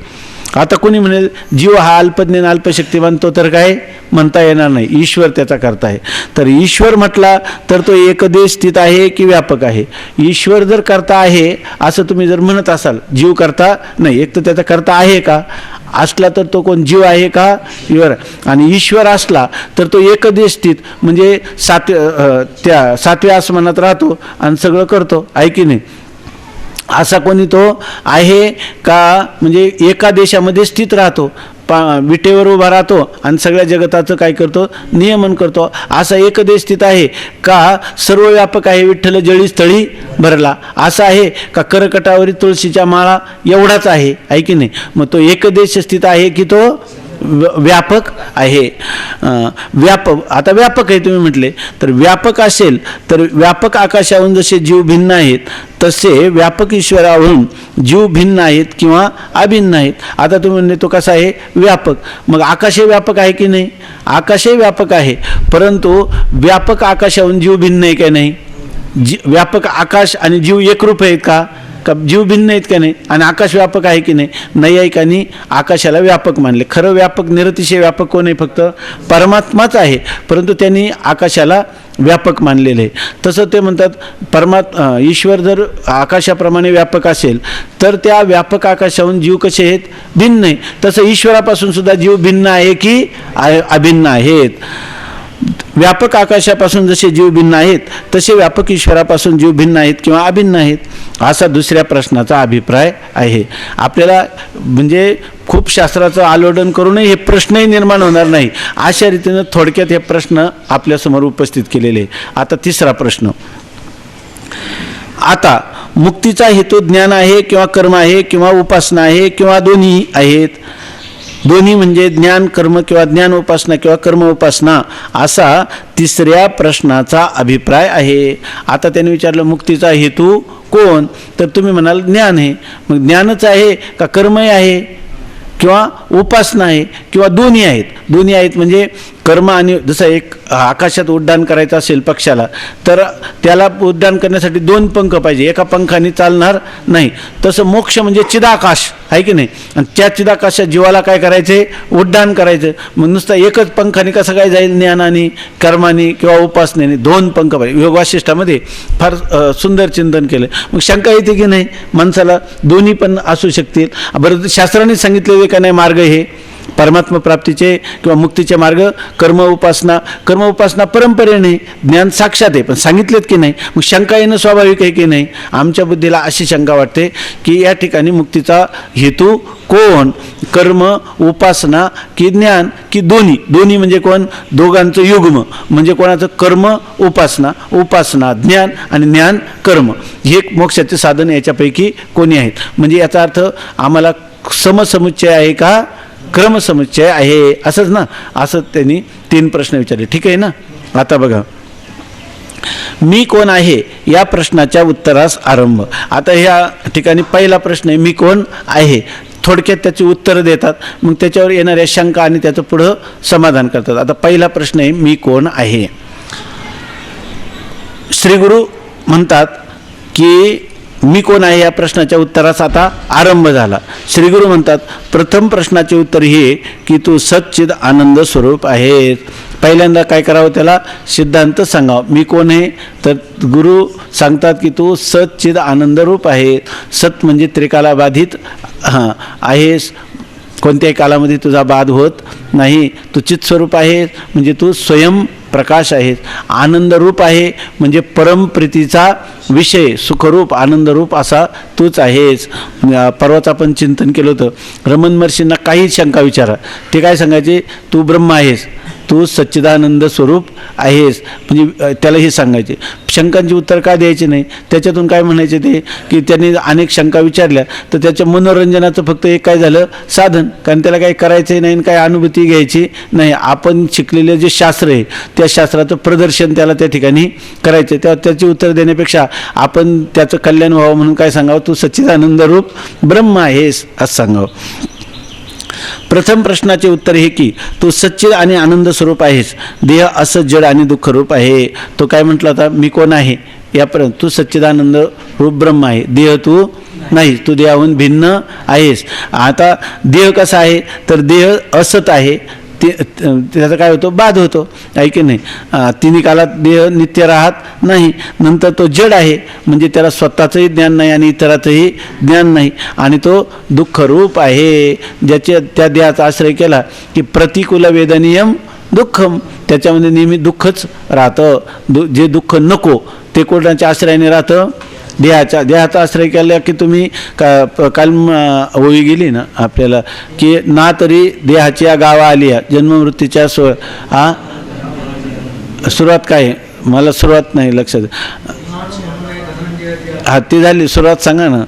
आता कोणी म्हणेल जीव हा अल्पज्ञान अल्पशक्तिमान, तो तर काय म्हणता येणार नाही, ईश्वर त्याचा करता आहे. तर ईश्वर म्हटला तर तो एकदेश स्थित आहे की व्यापक आहे. ईश्वर जर करता आहे असं तुम्ही जर म्हणत असाल, जीव करता नाही, एक तर त्याचा करता आहे का असला तर तो कोण जीव आहे का ईश्वर, आणि ईश्वर असला तर तो एकदेश स्थित म्हणजे त्या सातव्या आसमानात राहतो आणि सगळं करतो, आहे की नाही. असा कोणी तो आहे का, म्हणजे एका देशामध्ये स्थित राहतो, विटेवर उभा राहतो आणि सगळ्या जगताचं काय करतो, नियमन करतो. असा एक देश स्थित आहे का सर्व व्यापक आहे, विठ्ठल जळी स्थळी भरला, असं आहे का करकटावरील तुळशीच्या माळा एवढाच आहे की नाही. मग तो एक देश स्थित आहे की तो व्यापक आहे. आता व्यापक आहे तुम्ही म्हटले, तर व्यापक असेल तर व्यापक आकाशाहून जसे जीव भिन्न आहेत तसे व्यापक ईश्वरावरून जीव भिन्न आहेत किंवा अभिन्न आहेत. आता तुम्ही म्हणले तो कसा आहे, व्यापक. मग आकाशही व्यापक आहे की नाही, आकाशही व्यापक आहे, परंतु व्यापक आकाशाहून जीव भिन्न आहे का नाही. व्यापक आकाश आणि जीव एकरूप आहेत का जीव भिन्न आहेत का नाही, आणि आकाश व्यापक आहे की नाही. नैयायिकांनी आकाशाला व्यापक मानले. खरं व्यापक निरतिशय व्यापक कोण आहे, फक्त परमात्माच आहे, परंतु त्यांनी आकाशाला व्यापक मानलेले आहे. तसं ते म्हणतात ईश्वर जर आकाशाप्रमाणे व्यापक असेल तर त्या व्यापक आकाशाहून जीव कसे आहेत, भिन्न आहे. तसं ईश्वरापासून सुद्धा जीव भिन्न आहे की अभिन्न आहेत. व्यापक आकाशापासून जसे जीव भिन्न आहेत तसे व्यापक ईश्वरापासून जीव भिन्न आहेत किंवा अभिन्न आहेत असा दुसऱ्या प्रश्नाचा अभिप्राय आहे. आपल्याला म्हणजे खूप शास्त्राचं आलोडन करूनही हे प्रश्नही निर्माण होणार नाही अशा रीतीनं थोडक्यात हे प्रश्न आपल्यासमोर उपस्थित केलेले. आता तिसरा प्रश्न, आता मुक्तीचा हेतू ज्ञान आहे किंवा कर्म आहे किंवा उपासना आहे किंवा दोन्ही आहेत. दोन्ही म्हणजे ज्ञान कर्म किंवा ज्ञान उपासना किंवा कर्म उपासना असा तिसऱ्या प्रश्नाचा अभिप्राय आहे. आता त्याने विचारलं मुक्तीचा हेतू कोण, तर तुम्ही म्हणाल ज्ञान आहे. मग ज्ञानच आहे का कर्मही आहे किंवा उपासना आहे किंवा दोन्ही आहेत. दोन्ही आहेत म्हणजे कर्म आणि जसं एक आकाशात उड्डाण करायचं असेल पक्षाला तर त्याला उड्डाण करण्यासाठी दोन पंख पाहिजे, एका पंखाने चालणार नाही. तसं मोक्ष म्हणजे चिदाकाश आहे की नाही, आणि त्या चिदाकाशात जीवाला काय करायचे, उड्डाण करायचं. मग नुसता एकच पंखाने कसं काय जाईल, ज्ञानाने कर्माने किंवा उपासनेने दोन पंख पाहिजे. योग वासिष्ठामध्ये फार सुंदर चिंतन केलं. मग शंका येते की नाही माणसाला दोन्ही पण असू शकतील. बरं शास्त्राने सांगितलेले का नाही मार्ग हे परमात्मा प्राप्तीचे किंवा मुक्तीचे मार्ग कर्म उपासना परंपरेने ज्ञान साक्षात आहे, पण सांगितलेत की नाही. मग शंका येणं स्वाभाविक आहे की नाही. आमच्या बुद्धीला अशी शंका वाटते की या ठिकाणी मुक्तीचा हेतू कोण, कर्म उपासना की ज्ञान की दोन्ही म्हणजे कोण, दोघांचं युग्म म्हणजे कोणाचं कर्म उपासना ज्ञान आणि ज्ञान कर्म हे मोक्षाचे साधन याच्यापैकी कोणी आहेत. म्हणजे याचा अर्थ आम्हाला समसमुच्चय आहे का क्रमसमुच्चय आहे, असंच ना. असं त्यांनी 3 प्रश्न विचारले. ठीक आहे ना. आता बघा, मी कोण आहे या प्रश्नाच्या उत्तरास आरंभ. आता ह्या ठिकाणी पहिला प्रश्न आहे, मी कोण आहे. थोडक्यात त्याची उत्तरं देतात, मग त्याच्यावर येणाऱ्या शंका आणि त्याचं पुढं समाधान करतात. आता पहिला प्रश्न आहे, मी कोण आहे. श्री गुरु म्हणतात की मी कोण आहे या प्रश्नाच्या उत्तरास आता आरंभ झाला. श्री गुरु म्हणतात, प्रथम प्रश्नाचे उत्तर हे की तू सच्चिद आनंद स्वरूप आहेस. पहिल्यांदा काय करावं, त्याला सिद्धांत सांगावं. मी कोण आहे, तर गुरु सांगतात की तू सच्चिद आनंद रूप आहे. सत म्हणजे त्रिकालाबाधित आहेस, कोणत्याही कालामध्ये तुझा बाध होत नाही. तू चित स्वरूप आहेस म्हणजे तू स्वयं प्रकाश आहेस. आनंद रूप आहे म्हणजे परमप्रीतीचा विषय, सुखरूप आनंदरूप असा तूच आहेस. परवाच आपण चिंतन केलं होतं. रमण महर्षींना काही शंका विचारा, ते काय सांगायचे, तू ब्रह्म आहेस, तू सच्चिदानंद स्वरूप आहेस, म्हणजे त्याला हे सांगायचे. शंकांची उत्तर का द्यायचे नाही. त्याच्यातून काय म्हणायचे ते की त्यांनी अनेक शंका विचारल्या तर त्याच्या मनोरंजनाचं फक्त एक काय झालं, साधन. कारण त्याला काही करायचं नाही, काही अनुभूती घ्यायची नाही. आपण शिकलेले जे शास्त्र आहे त्या शास्त्राचं प्रदर्शन त्याला त्या ठिकाणी करायचं. तेव्हा त्याची उत्तर देण्यापेक्षा आपण त्याचं कल्याण व्हावं म्हणून काय सांगावं, तू सच्चिदानंद रूप ब्रह्म आहेस असं सांगावं. प्रथम प्रश्नाचे उत्तर हे की तू सच्चिद आणि आनंद स्वरूप आहेस. देह असं जड आणि दुःखरूप आहे. तो काय म्हटला होता, मी कोण आहे यापर्यंत. तू सच्चिदानंद रूप ब्रह्म आहे, देह तू नाही, तू देहाहून भिन्न आहेस. आता देह कसा आहे, तर देह असत आहे, त्याचा काय होतो, बाध होतो, आहे की नाही. तिन्ही कालात देह नित्य राहत नाही. नंतर तो जड आहे म्हणजे त्याला स्वतःचंही ज्ञान नाही आणि इतराचंही ज्ञान नाही, आणि तो दुःखरूप आहे. त्या देहाचा आश्रय केला की प्रतिकूल वेदनीयम दुःखम, त्याच्यामध्ये नेहमी दुःखच राहतं. जे दुःख नको ते कोणाच्या आश्रयाने राहतं, देहाचा आश्रय केला की तुम्ही काल ओळी गेली ना आपल्याला की ना तरी देहाची या गावा आली या जन्ममृत्यूच्या सुरुवात काय, मला सुरुवात नाही लक्षात. ती झाली सुरुवात, सांगा ना.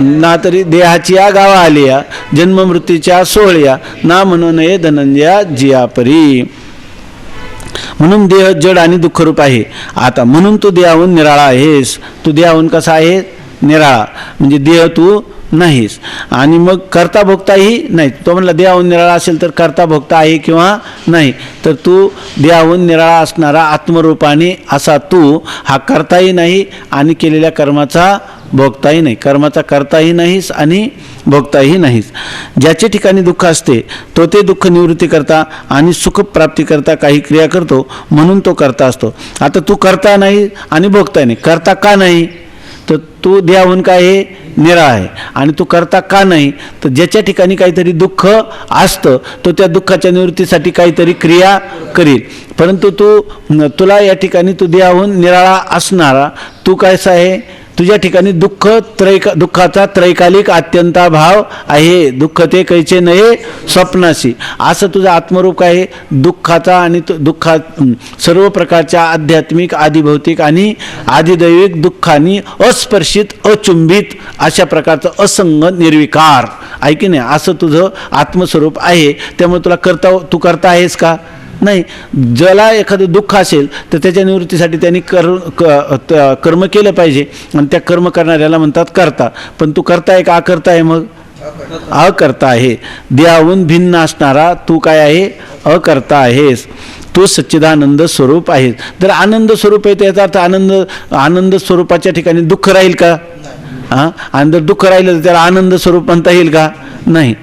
ना तरी देहाची या गावा आली या जन्ममृत्यूच्या सोहळ्या ना म्हणून ये धनंजया जियापरी. म्हणून देह जड आणि दुःखरूप आहे. आता म्हणून तू देहाहून निराळा आहेस. तू देहाहून कसा आहे, निराळा, म्हणजे देह तू नाहीस. आणि मग करता भोगताही नाही. तो म्हणला देहाहून निराळा असेल तर करता भोगता आहे किंवा नाही, तर तू देहाहून निराळा असणारा आत्मरूपाने असा तू हा करताही नाही आणि केलेल्या कर्माचा भोगताही नाही. कर्माचा करताही नाहीस आणि भोगताही नाहीस. ज्याच्या ठिकाणी दुःख असते तो ते दुःख निवृत्ती करता आणि सुख प्राप्ती करता काही क्रिया करतो, म्हणून तो करता असतो. आता तू करता नाही आणि भोगता नाही. करता का नाही, तर तू देहाहून काय आहे, निराळा आहे. आणि तू करता का नाही, तर ज्याच्या ठिकाणी काहीतरी दुःख असतं तो त्या दुःखाच्या निवृत्तीसाठी काहीतरी क्रिया करील. परंतु तुला या ठिकाणी तू देहाहून निराळा असणारा तू कायसा आहे, तुझ्या ठिकाणी दुःखाचा त्रैकालिक अत्यंताभाव आहे. दुःख ते कैचे नये स्वप्नाशी, असं तुझं आत्मरूप काय आहे. दुःखाचा आणि सर्व प्रकारच्या आध्यात्मिक, आदिभौतिक आणि आदिदैविक दुःखांनी अस्पर्शित, अचुंबित अशा प्रकारचं असंग निर्विकार आहे की नाही, असं तुझं आत्मस्वरूप आहे. त्यामुळे तू करता आहेस का, नाही. ज्याला एखादं दुःख असेल तर त्याच्या निवृत्तीसाठी त्यांनी कर्म केलं पाहिजे, आणि त्या कर्म करणाऱ्याला म्हणतात करता. पण तू करताय का अकर्ता आहे, मग अकर्ता आहे. देहाहून भिन्न असणारा तू काय आहे, अकर्ता आहेस. तू सच्चिदानंद स्वरूप आहेस. जर आनंद स्वरूप आहे त्याचा अर्थ आनंद स्वरूपाच्या ठिकाणी दुःख राहील का, आणि जर दुःख राहिलं तर त्याला आनंद स्वरूप म्हणता येईल का, नाही.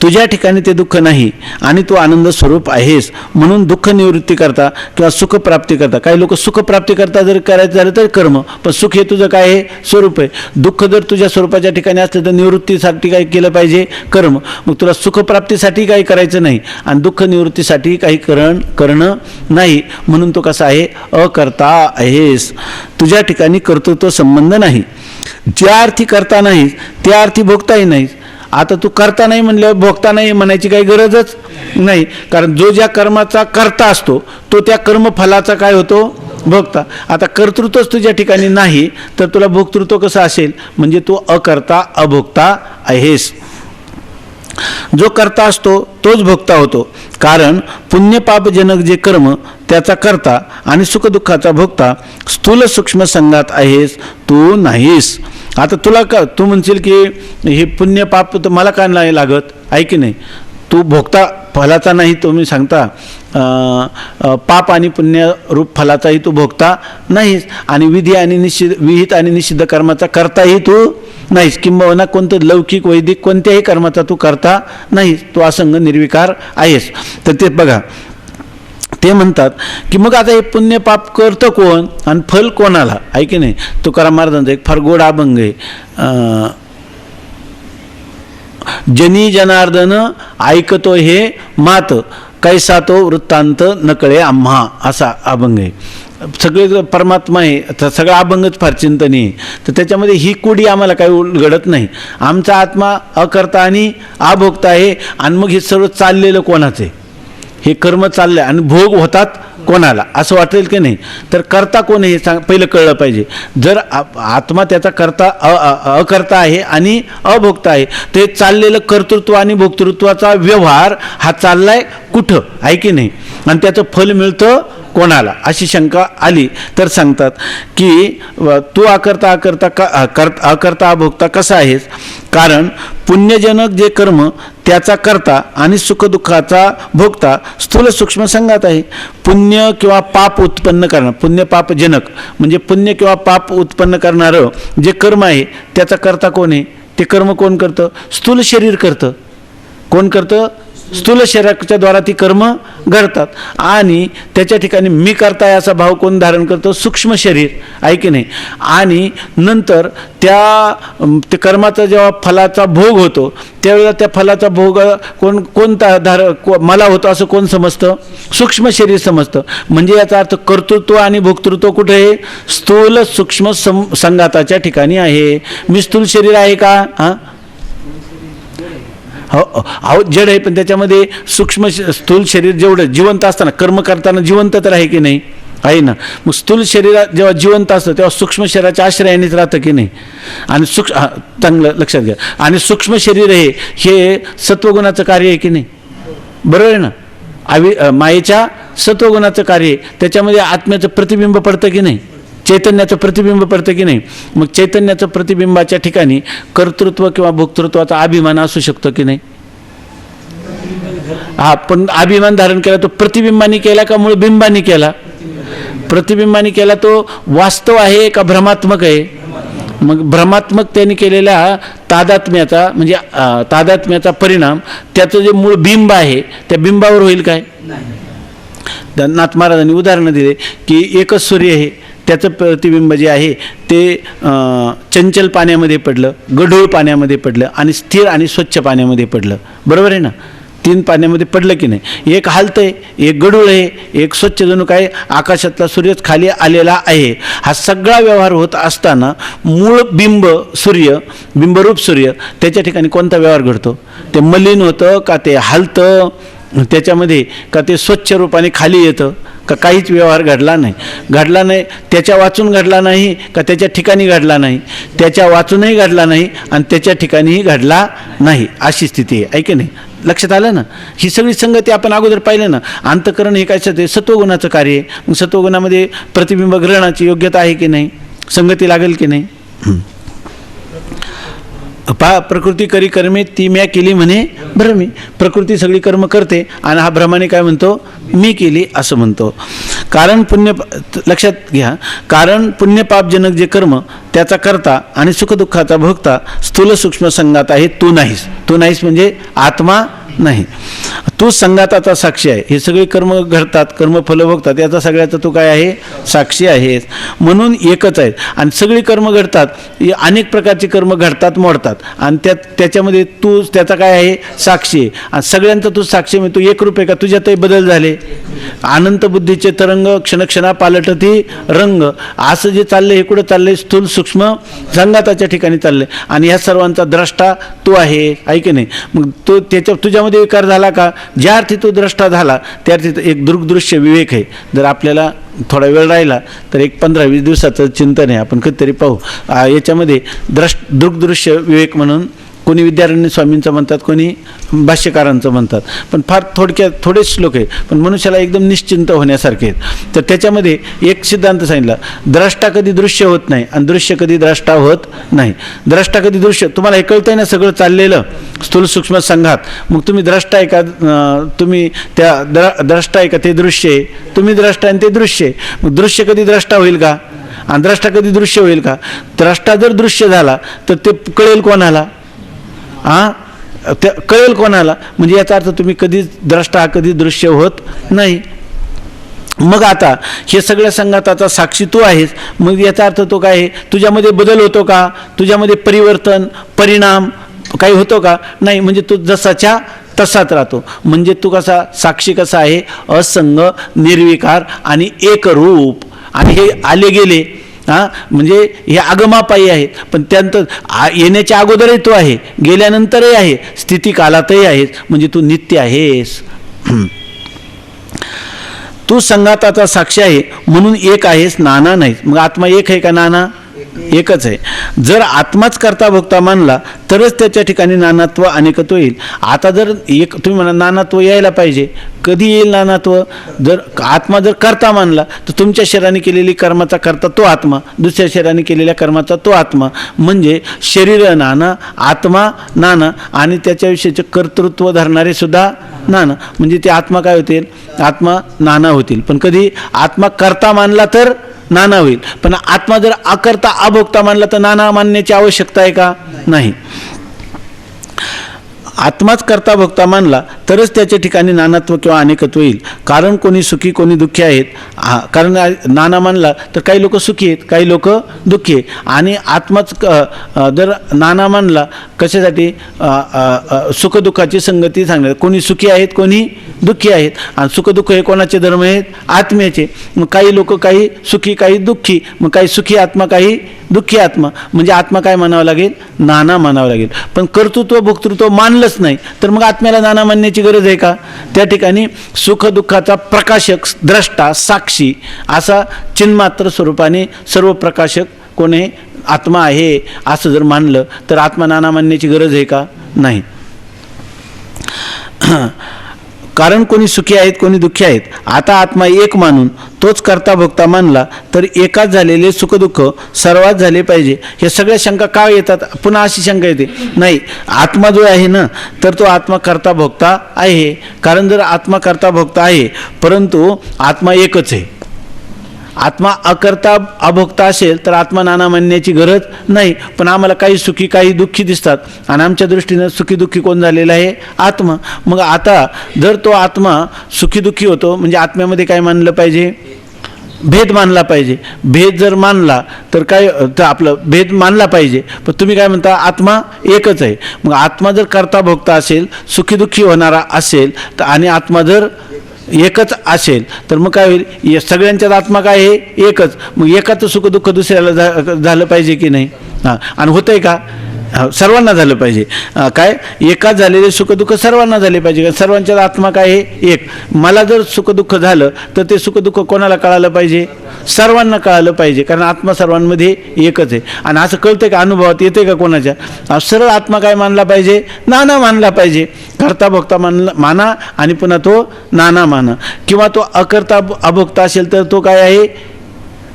तुझ्या ठिकाणी ते दुःख नाही आणि तू आनंद स्वरूप आहेस. म्हणून दुःख निवृत्ती करता किंवा सुख प्राप्ती करता. काही लोक सुख प्राप्ती करता जर करायचं झालं तर कर्म, पण सुख हे तुझं काय आहे, स्वरूप आहे. दुःख जर तुझ्या स्वरूपाच्या ठिकाणी असलं तर निवृत्तीसाठी काय केलं पाहिजे, कर्म. मग तुला सुखप्राप्तीसाठी काही करायचं नाही आणि दुःख निवृत्तीसाठी काही करणं नाही. म्हणून तो कसा आहे, अकर्ता आहेस. तुझ्या ठिकाणी कर्तृत्व संबंध नाही. ज्या अर्थी करता नाहीस त्या अर्थी भोगताही नाहीस. आता तू करता नाही म्हणल्यावर भोगता नाही म्हणायची काही गरजच नाही, कारण जो ज्या कर्माचा करता असतो तो त्या कर्मफलाचा काय होतो, भोगता. आता कर्तृत्वच तुझ्या ठिकाणी नाही तर तुला भोक्तृत्व कसं असेल? म्हणजे तू अकर्ता अभोक्ता आहेस. जो कर्ता असतो तोच भोक्ता होतो. कारण पुण्यपापजनक जे कर्म त्याचा कर्ता आणि सुखदुःखाचा भोक्ता स्थूल सूक्ष्म संघात आहेस, तू नाहीस. आता तुला का तू म्हणशील की हे पुण्यपाप तर मला का नाही लागत, आहे की नाही? तू भोगता फलाचा नाही, तुम्ही सांगता पाप आणि पुण्य रूप फलाचाही तू भोगता नाहीस आणि विहित आणि निषिद्ध कर्माचा करताही तू नाहीस. किंबहुना कोणतं लौकिक वैदिक कोणत्याही कर्माचा तू करता नाहीस. तू असंग निर्विकार आहेस. तर ते बघा, ते म्हणतात की मग आता हे पुण्य पाप करतं कोण आणि फल कोणाला, आहे की नाही? तुकाराम महाराजांचा एक फार गोड अभंग आहे, जनी जनार्दन ऐकतो हे मात, कैसा तो वृत्तांत नकळे आम्हा, असा अभंग आहे. सगळे परमात्मा आहे, तर सगळा अभंगच फार चिंतनीय आहे. तर त्याच्यामध्ये ही कुडी आम्हाला काही उलगडत नाही. आमचा आत्मा अकर्ता आणि अभोक्ता आहे. आणि मग हे सर्व चाललेलं कोणाचं आहे? हे कर्म चाललं आणि भोग होतात कोणाला असं वाटेल की नाही? तर कर्ता कोण आहे हे पहिलं कळलं पाहिजे. जर आत्मा त्याचा कर्ता अकर्ता आहे आणि अभोक्ता आहे, ते चाललेलं कर्तृत्व आणि भोक्तृत्वाचा व्यवहार हा चाललाय कुठं, आहे की नाही? आणि त्याचं फल मिळतं कोणाला, अशी शंका आली तर सांगतात की तू अकर्ता अभोक्ता कसा आहेस? कारण पुण्यजनक जे कर्म त्याचा कर्ता आणि सुखदुःखाचा भोगता स्थूल सूक्ष्म संघात आहे. पुण्य किंवा पाप उत्पन्न करणार, पुण्य पापजनक म्हणजे पुण्य किंवा पाप उत्पन्न करणारं जे कर्म आहे त्याचा कर्ता कोण आहे? ते कर्म कोण करतं? स्थूल शरीर करतं. कोण करतं? स्थूल शरीराच्या द्वारा ती कर्म घडतात. आणि त्याच्या ठिकाणी मी करताय असा भाव कोण धारण करतो? सूक्ष्म शरीर, आहे की नाही? आणि नंतर त्या कर्माचा जेव्हा फलाचा भोग होतो त्यावेळेला त्या फलाचा भोग कोणता मला होतो असं कोण समजतं? सूक्ष्म शरीर समजतं. म्हणजे याचा अर्थ कर्तृत्व आणि भोक्तृत्व कुठे आहे? स्थूल सूक्ष्म संघाताच्या ठिकाणी आहे. मी स्थूल शरीर आहे का? हां, हो जड आहे, पण त्याच्यामध्ये सूक्ष्म स्थूल शरीर जेवढं जिवंत असताना कर्म करताना जिवंत तर आहे की नाही? आहे ना. मग स्थूल शरीर जेव्हा जिवंत असतं तेव्हा सूक्ष्म शरीराच्या आश्रयानेच राहतं की नाही? आणि चांगलं लक्षात घ्या. आणि सूक्ष्म शरीर हे सत्वगुणाचं कार्य आहे की नाही? बरोबर आहे ना? मायेच्या सत्वगुणाचं कार्य आहे. त्याच्यामध्ये आत्म्याचं प्रतिबिंब पडतं की नाही? चैतन्याचं प्रतिबिंब पडतं की नाही? मग चैतन्याचं प्रतिबिंबाच्या ठिकाणी कर्तृत्व किंवा भोक्तृत्वाचा अभिमान असू शकतो की नाही? हा, पण अभिमान धारण केला तो प्रतिबिंबाने केला का मूळ बिंबाने केला? प्रतिबिंबाने केला. तो वास्तव आहे का भ्रमात्मक आहे? मग भ्रमात्मक त्यांनी केलेल्या तादात्म्याचा म्हणजे तादात्म्याचा परिणाम त्याचं जे मूळ बिंब आहे त्या बिंबावर होईल काय? नाथ महाराजांनी उदाहरणं दिले की एकच सूर्य आहे, त्याचं प्रतिबिंब जे आहे ते चंचल पाण्यामध्ये पडलं, गढूळ पाण्यामध्ये पडलं आणि स्थिर आणि स्वच्छ पाण्यामध्ये पडलं. बरोबर आहे ना? तीन पाण्यामध्ये पडलं की नाही? एक हालतंय, एक गढूळ आहे, एक स्वच्छ, जणू काय आकाशातला सूर्यच खाली आलेला आहे. हा सगळा व्यवहार होत असताना मूळ बिंब सूर्य, बिंबरूप सूर्य, त्याच्या ठिकाणी कोणता व्यवहार घडतो? ते मलिन होतं का ते हालतं त्याच्यामध्ये, का ते स्वच्छ रूपाने खाली येतं, का काहीच व्यवहार घडला नाही? त्याच्या वाचून घडला नाही का त्याच्या ठिकाणी घडला नाही? त्याच्या वाचूनही घडला नाही आणि त्याच्या ठिकाणीही घडला नाही, अशी स्थिती आहे की नाही? लक्षात आलं ना? ही सगळी संगती आपण अगोदर पाहिलं ना. अंतःकरण हे काय ते सत्वगुणाचं कार्य आहे. मग सत्वगुणामध्ये प्रतिबिंब ग्रहणाची योग्यता आहे की नाही? संगती लागेल की नाही? प्रकृती करी कर्मे ती म्या केली म्हणे भ्रमी. प्रकृती सगळी कर्म करते आणि हा भ्रमाने काय म्हणतो? मी केली असं म्हणतो. कारण लक्षात घ्या, कारण पुण्यपापजनक जे कर्म त्याचा कर्ता आणि सुखदुःखाचा भोगता स्थूल सूक्ष्म संघात आहे, तू नाहीस म्हणजे आत्मा नाही. तू संघाताचा साक्षी आहे. हे सगळे कर्म घडतात, कर्मफल भोगतात, याचा सगळ्याचा तू काय आहे? साक्षी आहेस. म्हणून एकच आहे. आणि सगळी कर्म घडतात, अनेक प्रकारची कर्म घडतात, मोडतात आणि त्याच्यामध्ये तू त्याचा काय आहे? साक्षी आहे. आणि सगळ्यांचा तू साक्षी म्हणजे तू एकरूप आहे का? तुझ्यातही बदल झाले. अनंत बुद्धीचे तरंग रंग क्षणक्षणा पालटती रंग, असं जे चाललंय हे कुठं चाललंय? स्थूल सूक्ष्म संघाताच्या ठिकाणी चाललंय. आणि ह्या सर्वांचा द्रष्टा तू आहे, आहे की नाही? मग तो तुझ्यामध्ये विकार झाला का? ज्या अर्थी तो द्रष्टा झाला त्या अर्थी एक दृग्दृश्य विवेक आहे. जर आपल्याला थोडा वेळ राहिला तर एक 15-20 दिवसाचं चिंतन आहे, आपण कधीतरी पाहू. याच्यामध्ये दृग्दृश्य विवेक म्हणून कोणी विद्यारण्य स्वामींचं म्हणतात, कोणी भाष्यकारांचं म्हणतात, पण फार थोडेच श्लोक आहे, पण मनुष्याला एकदम निश्चिंत होण्यासारखे आहेत. तर त्याच्यामध्ये एक सिद्धांत सांगितला, द्रष्टा कधी दृश्य होत नाही आणि दृश्य कधी द्रष्टा होत नाही. द्रष्टा कधी दृश्य, तुम्हाला हे कळतंय ना सगळं चाललेलं स्थूल सूक्ष्म संघात, मग तुम्ही द्रष्टा आहे का? तुम्ही त्या द्रष्टा आहे का? ते दृश्य आहे. तुम्ही द्रष्टा आणि ते दृश्य आहे. मग दृश्य कधी द्रष्टा होईल का? आणि द्रष्टा कधी दृश्य होईल का? द्रष्टा जर दृश्य झाला तर ते कळेल कोणाला? ते कळेल कोणाला? म्हणजे याचा अर्थ तुम्ही कधीच द्रष्टा कधी दृश्य होत नाही. मग आता हे सगळ्या संघाताचा साक्षी तू आहेस. मग याचा अर्थ तो काय आहे? तुझ्यामध्ये बदल होतो का? तुझ्यामध्ये परिवर्तन परिणाम काही होतो का? नाही. म्हणजे तू जसाच्या तसाच राहतो. म्हणजे तू कसा साक्षी कसा आहे? असंग निर्विकार आणि एकरूप. आणि हे आले गेले म्हणजे हे आगमापायी आहेत, पण त्यानंतर येण्याच्या अगोदरही तो आहे, गेल्यानंतरही आहे, स्थिती कालातही आहेस. म्हणजे तू नित्य आहेस. तू संघाताचा साक्षी आहे म्हणून एक आहेस, नाना नाहीस. मग आत्मा एक आहे का नाना? एकच आहे. जर आत्माच करता भोगता मानला तरच त्याच्या ठिकाणी नानात्व अनेकत्व येईल. आता जर एक तुम्ही म्हणा नानात्व यायला पाहिजे, कधी येईल नानात्व? जर आत्मा जर करता मानला तर तुमच्या शरीराने केलेली कर्माचा करता तो आत्मा, दुसऱ्या शरीराने केलेल्या कर्माचा तो आत्मा. म्हणजे शरीर नाना, आत्मा नाना आणि त्याच्याविषयीचे कर्तृत्व धरणारे सुद्धा नाना. म्हणजे ते आत्मा काय होतील? आत्मा नाना होतील. पण कधी आत्मा करता मानला तर नाना होईल, पण आत्मा जर अकर्ता अभोक्ता मानला तर नाना मानण्याची आवश्यकता आहे का? नाही. आत्माच करता भोक्ता मानला तरच त्याच्या ठिकाणी नानात्व किंवा अनेकत्व येईल. कारण कोणी सुखी कोणी दुःखी आहेत. कारण नाना मानला तर काही लोक सुखी आहेत, काही लोक दुःखी आहेत. आणि आत्माच जर नाना मानला कशासाठी? सुखदुःखाची संगती सांगणार. कोणी सुखी आहेत कोणी दुःखी आहेत. आणि सुखदुःख हे कोणाचे धर्म आहेत? आत्म्याचे. मग काही लोक काही सुखी काही दुःखी, मग काही सुखी आत्मा काही दुःखी आत्मा. म्हणजे आत्मा काय म्हणावं लागेल? नाना म्हणावं लागेल. पण कर्तृत्व भोक्तृत्व मानलंच नाही तर मग आत्म्याला नाना मानण्याची गरज आहे का? त्या ठिकाणी सुखदुःखाचा प्रकाशक द्रष्टा साक्षी असा चिन्मात्र स्वरूपाने सर्व प्रकाशक कोणी आत्मा आहे असं जर मानलं तर आत्मा नाना मानण्याची गरज आहे का? नाही. कारण कोणी सुखी आहेत कोणी दुःखी आहेत. आता आत्मा एक मानून तोच करता भोगता मानला तर एकाच झालेले सुखदुःख सर्वात झाले पाहिजे. हे सगळ्या शंका का येतात? पुन्हा अशी शंका येते, नाही आत्मा जो आहे ना तर तो आत्मा करता भोगता आहे. कारण जर आत्मा करता भोगता आहे परंतु आत्मा एकच आहे. आत्मा अकर्ता अभोक्ता असेल तर आत्मा नाना मानण्याची गरज नाही. पण आम्हाला काही सुखी काही दुःखी दिसतात आणि आमच्या दृष्टीनं सुखी दुःखी कोण झालेला आहे? आत्मा. मग आता जर तो आत्मा सुखी दुःखी होतो म्हणजे आत्म्यामध्ये काय मानलं पाहिजे? भेद मानला पाहिजे. भेद जर मानला तर काय तर आपलं भेद मानला पाहिजे. पण तुम्ही काय म्हणता? आत्मा एकच आहे. मग आत्मा जर करता भोगता असेल, सुखी दुःखी होणारा असेल तर आणि आत्मा जर एकच असेल तर मग काय होईल? सगळ्यांच्यात आत्मा काय आहे? एकच. मग एकाचं सुख दुःख दुसऱ्याला झालं पाहिजे की नाही? आणि होतंय का? सर्वांना झालं पाहिजे. काय एकाच झालेले सुखदुःख सर्वांना झाले पाहिजे. सर्वांच्यात आत्मा काय आहे? एक. मला जर सुखदुःख झालं तर ते सुखदुःख कोणाला कळालं पाहिजे? सर्वांना कळालं पाहिजे. कारण आत्मा सर्वांमध्ये एकच आहे. आणि असं कळतंय का? अनुभवात येते का कोणाच्या? सरळ आत्मा काय मानला पाहिजे? नाना मानला पाहिजे. करता भोगता माना आणि पुन्हा तो नाना माना. किंवा तो अकर्ता अभोक्ता असेल तर तो काय आहे?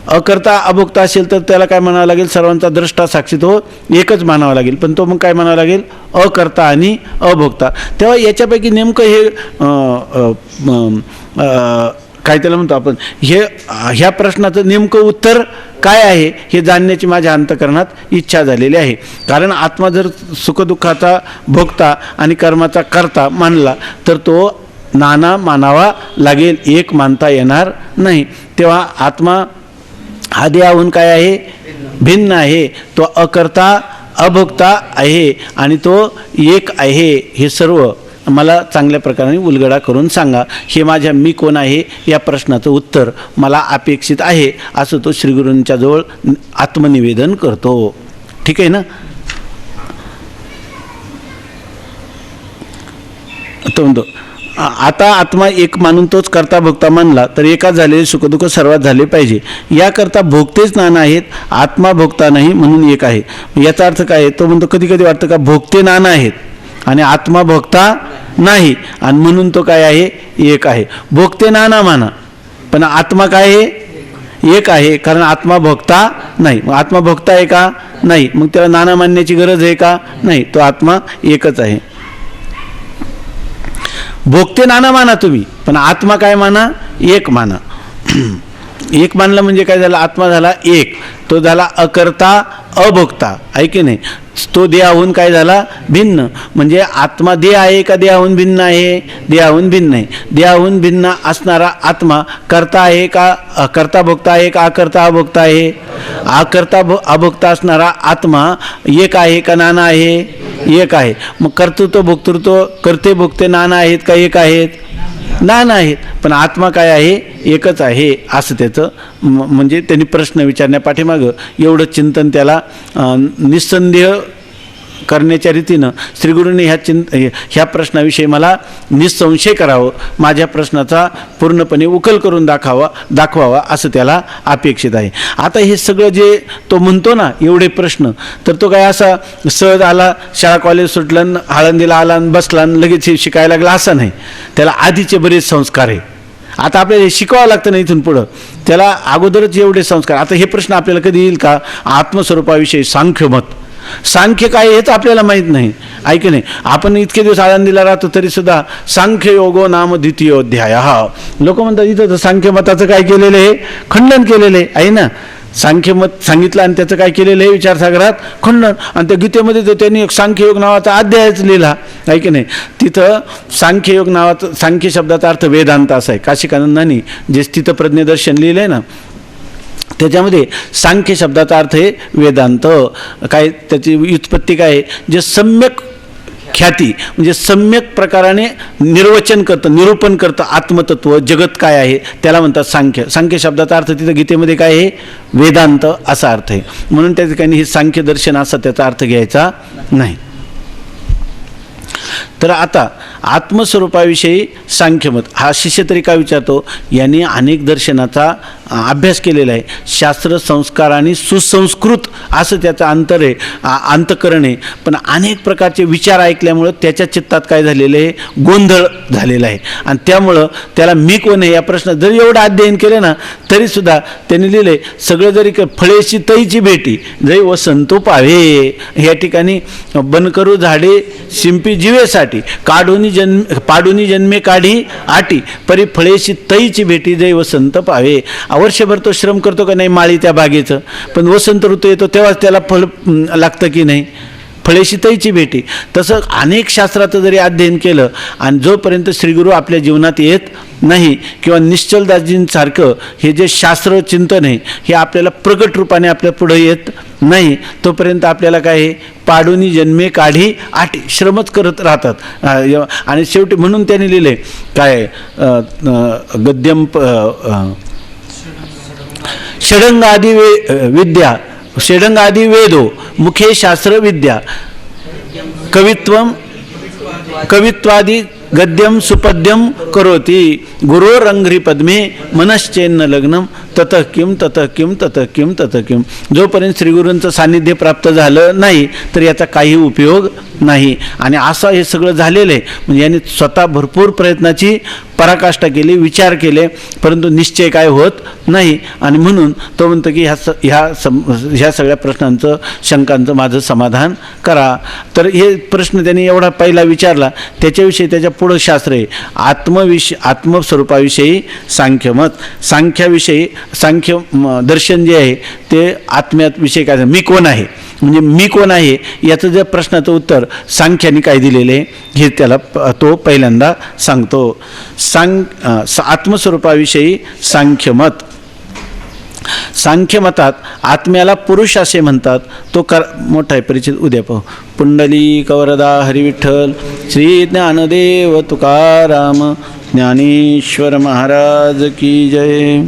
अकर्ता अभोक्ता असेल तर त्याला काय म्हणावं लागेल? सर्वांचा द्रष्टा साक्षी तो एकच मानावा लागेल. पण तो मग काय म्हणावं लागेल? अकर्ता आणि अभोक्ता. तेव्हा याच्यापैकी नेमकं हे काय त्याला म्हणतो आपण, ह्या प्रश्नाचं नेमकं उत्तर काय आहे हे जाणण्याची माझ्या अंतःकरणात इच्छा झालेली आहे. कारण आत्मा जर सुखदुःखाचा भोगता आणि कर्माचा करता मानला तर तो नाना मानावा लागेल, एक मानता येणार नाही. तेव्हा आत्मा हा देहाहून काय आहे? भिन्न आहे. तो अकर्ता अभोक्ता आहे आणि तो एक आहे. हे सर्व मला चांगल्या प्रकारे उलगडा करून सांगा. हे माझ्या मी कोण आहे या प्रश्नाचं उत्तर मला अपेक्षित आहे, असं तो श्रीगुरूंच्या जवळ आत्मनिवेदन करतो. ठीक आहे ना. तो म्हणतो आता आत्मा एक मानून तोच करता भोगता मानला तर एकाच झालेले सुखदुःख सर्वात झाले पाहिजे. याकरता भोगतेच नाना आहेत, आत्मा भोगता नाही म्हणून एक आहे. याचा अर्थ काय आहे? तो म्हणतो कधी कधी वाटतं का भोगते नाना आहेत आणि आत्मा भोगता नाही आणि म्हणून तो काय आहे? एक आहे. भोगते नाना माना पण आत्मा काय आहे? एक आहे, कारण आत्मा भोगता नाही. मग आत्मा भोगता आहे का? नाही. मग त्याला नाना मानण्याची गरज आहे का? नाही. तो आत्मा एकच आहे. भोगते नाना माना तुम्ही, पण आत्मा काय माना? एक माना. एक मानलं म्हणजे काय झालं? आत्मा झाला एक, तो झाला अकर्ता अभोक्ता, आहे की नाही. तो देहाहून काय झाला? भिन्न. म्हणजे आत्मा देह आहे का देहाहून भिन्न आहे? देहाहून भिन्न आहे. देहाहून भिन्न असणारा आत्मा कर्ता आहे का? कर्ता भोक्ता आहे का अकर्ता अभोक्ता आहे? अकर्ता अभोक्ता असणारा आत्मा एक आहे का नाना आहे? एक आहे. मग कर्तृत्व भोक्तृत्व करते भोगते नाना आहेत का एक आहेत? नाना आहेत. पण आत्मा काय आहे? एकच आहे. असं त्याचं म्हणजे त्यांनी प्रश्न विचारण्या पाठीमागं एवढं चिंतन त्याला निस्संदेह करण्याच्या रीतीनं श्रीगुरूंनी ह्या प्रश्नाविषयी मला निसंशय करावं, माझ्या प्रश्नाचा पूर्णपणे उकल करून दाखवावा असं त्याला अपेक्षित आहे. आता हे सगळं जे तो म्हणतो ना एवढे प्रश्न, तर तो काय असा सहज आला, शाळा कॉलेज सुटलं, आळंदीला आला बसला लगेच शिकायला लागला असं नाही. त्याला आधीचे बरेच संस्कार आहे. आता आपल्याला हे शिकावं लागतं ना इथून पुढं. त्याला अगोदरच एवढे संस्कार. आता हे प्रश्न आपल्याला कधी येईल का? आत्मस्वरूपाविषयी सांख्यमत, सांख्य काय हेच आपल्याला माहीत नाही, ऐक नाही. आपण इतके दिवस आळंदीला राहतो तरी सुद्धा सांख्य योगो नाम द्वितीयोध्याय. हा लोक म्हणतात इथं तर सांख्यमताचं काय केलेलं आहे? खंडन केलेलं आहे ना. सांख्यमत सांगितलं आणि त्याचं काय केलेलं आहे? विचारसागरात खंडन. आणि त्या गीतेमध्ये तर त्यांनी एक सांख्ययोग नावाचा अध्यायच लिहिला, आहे की नाही. तिथं सांख्ययोग नावाचं, सांख्य शब्दाचा अर्थ वेदांत असा आहे. काशिकानंदांनी जे स्थितप्रज्ञ दर्शन लिहिलं आहे ना त्याच्यामध्ये सांख्य शब्दाचा अर्थ आहे वेदांत. काय त्याची व्युत्पत्ती काय आहे? जे सम्यक ख्याती म्हणजे सम्यक प्रकाराने निर्वचन करतं, निरूपण करतं आत्मतत्व, जगत काय आहे त्याला म्हणतात सांख्य. सांख्य शब्दाचा अर्थ तिथं गीतेमध्ये काय आहे? वेदांत असा अर्थ आहे. म्हणून त्या ठिकाणी हे सांख्य दर्शन असा त्याचा अर्थ घ्यायचा नाही. तर आता आत्मस्वरूपाविषयी सांख्यमत हा शिष्य तरी काय विचारतो? यांनी अनेक दर्शनाचा अभ्यास केलेला आहे. शास्त्र संस्कार आणि सुसंस्कृत असं त्याचं अंतर आहे, अंतकरण आहे. पण अनेक प्रकारचे विचार ऐकल्यामुळं त्याच्या चित्तात काय झालेलं आहे? गोंधळ झालेला आहे. आणि त्यामुळं त्याला मी कोण आहे या प्रश्न जरी एवढं अध्ययन केलं ना तरीसुद्धा त्यांनी लिहिले सगळं जरी फळेशी तईची भेटी जरी वसंतो पावे. या ठिकाणी बनकरू झाडे शिंपी जीवेसाठी पाडूनी जन्मे काढी आटी परी फळेशी तईची भेटी जय वसंत पावे. वर्षभर तो श्रम करतो का नाही माळी त्या बागेचं, पण वसंत ऋतू येतो तेव्हाच त्याला फळ लागतं की नाही? फळेशी तईची भेटी. तसं अनेक शास्त्राचं जरी अध्ययन केलं आणि जोपर्यंत श्रीगुरू आपल्या जीवनात येत नाही किंवा निश्चलदासजींसारखं हे जे शास्त्र चिंतन आहे हे आपल्याला प्रगट रूपाने आपल्या पुढे येत नाही तोपर्यंत आपल्याला काय आहे? पाडूनी जन्मे काढी आठी श्रमच करत राहतात. आणि शेवटी म्हणून त्यांनी लिहिले काय गद्यम षडंगादी विद्या षडंगादी वेदो मुखे शास्त्र विद्या कवित्वादी गद्यम सुपद्यम करोति गुरोरंघ्रि पद्मे मनश्चेन्न लग्नम ततः किम ततः किम ततः किम ततः किम. जोपर्यंत श्रीगुरूंचं सान्निध्य प्राप्त झालं नाही तर याचा काही उपयोग नाही. आणि असं हे सगळं झालेलं आहे. म्हणजे यांनी स्वतः भरपूर प्रयत्नाची पराकाष्ठा केली, विचार केले, परंतु निश्चय काय होत नाही. आणि म्हणून तो म्हणतो की ह्या सगळ्या प्रश्नांचं शंकांचं माझं समाधान करा. तर हे प्रश्न त्यांनी एवढा पहिला विचारला. त्याच्याविषयी त्याच्या पुढं शास्त्र आहे आत्मस्वरूपाविषयी सांख्यमत. सांख्याविषयी सांख्य दर्शन जे आहे ते आत्म्याविषयी काय? मी कोण आहे म्हणजे मी कोण आहे याचं जे प्रश्नाचं उत्तर सांख्याने काय दिलेले हे त्याला तो पहिल्यांदा सांगतो. आत्मस्वरूपाविषयी सांख्यमत. सांख्यमतात आत्म्याला पुरुष असे म्हणतात, तो मोठा आहे परिचित, उद्या पाहू. पुंडलिक वरदा हरिविठ्ठल श्री ज्ञानदेव तुकाराम ज्ञानेश्वर महाराज की जय.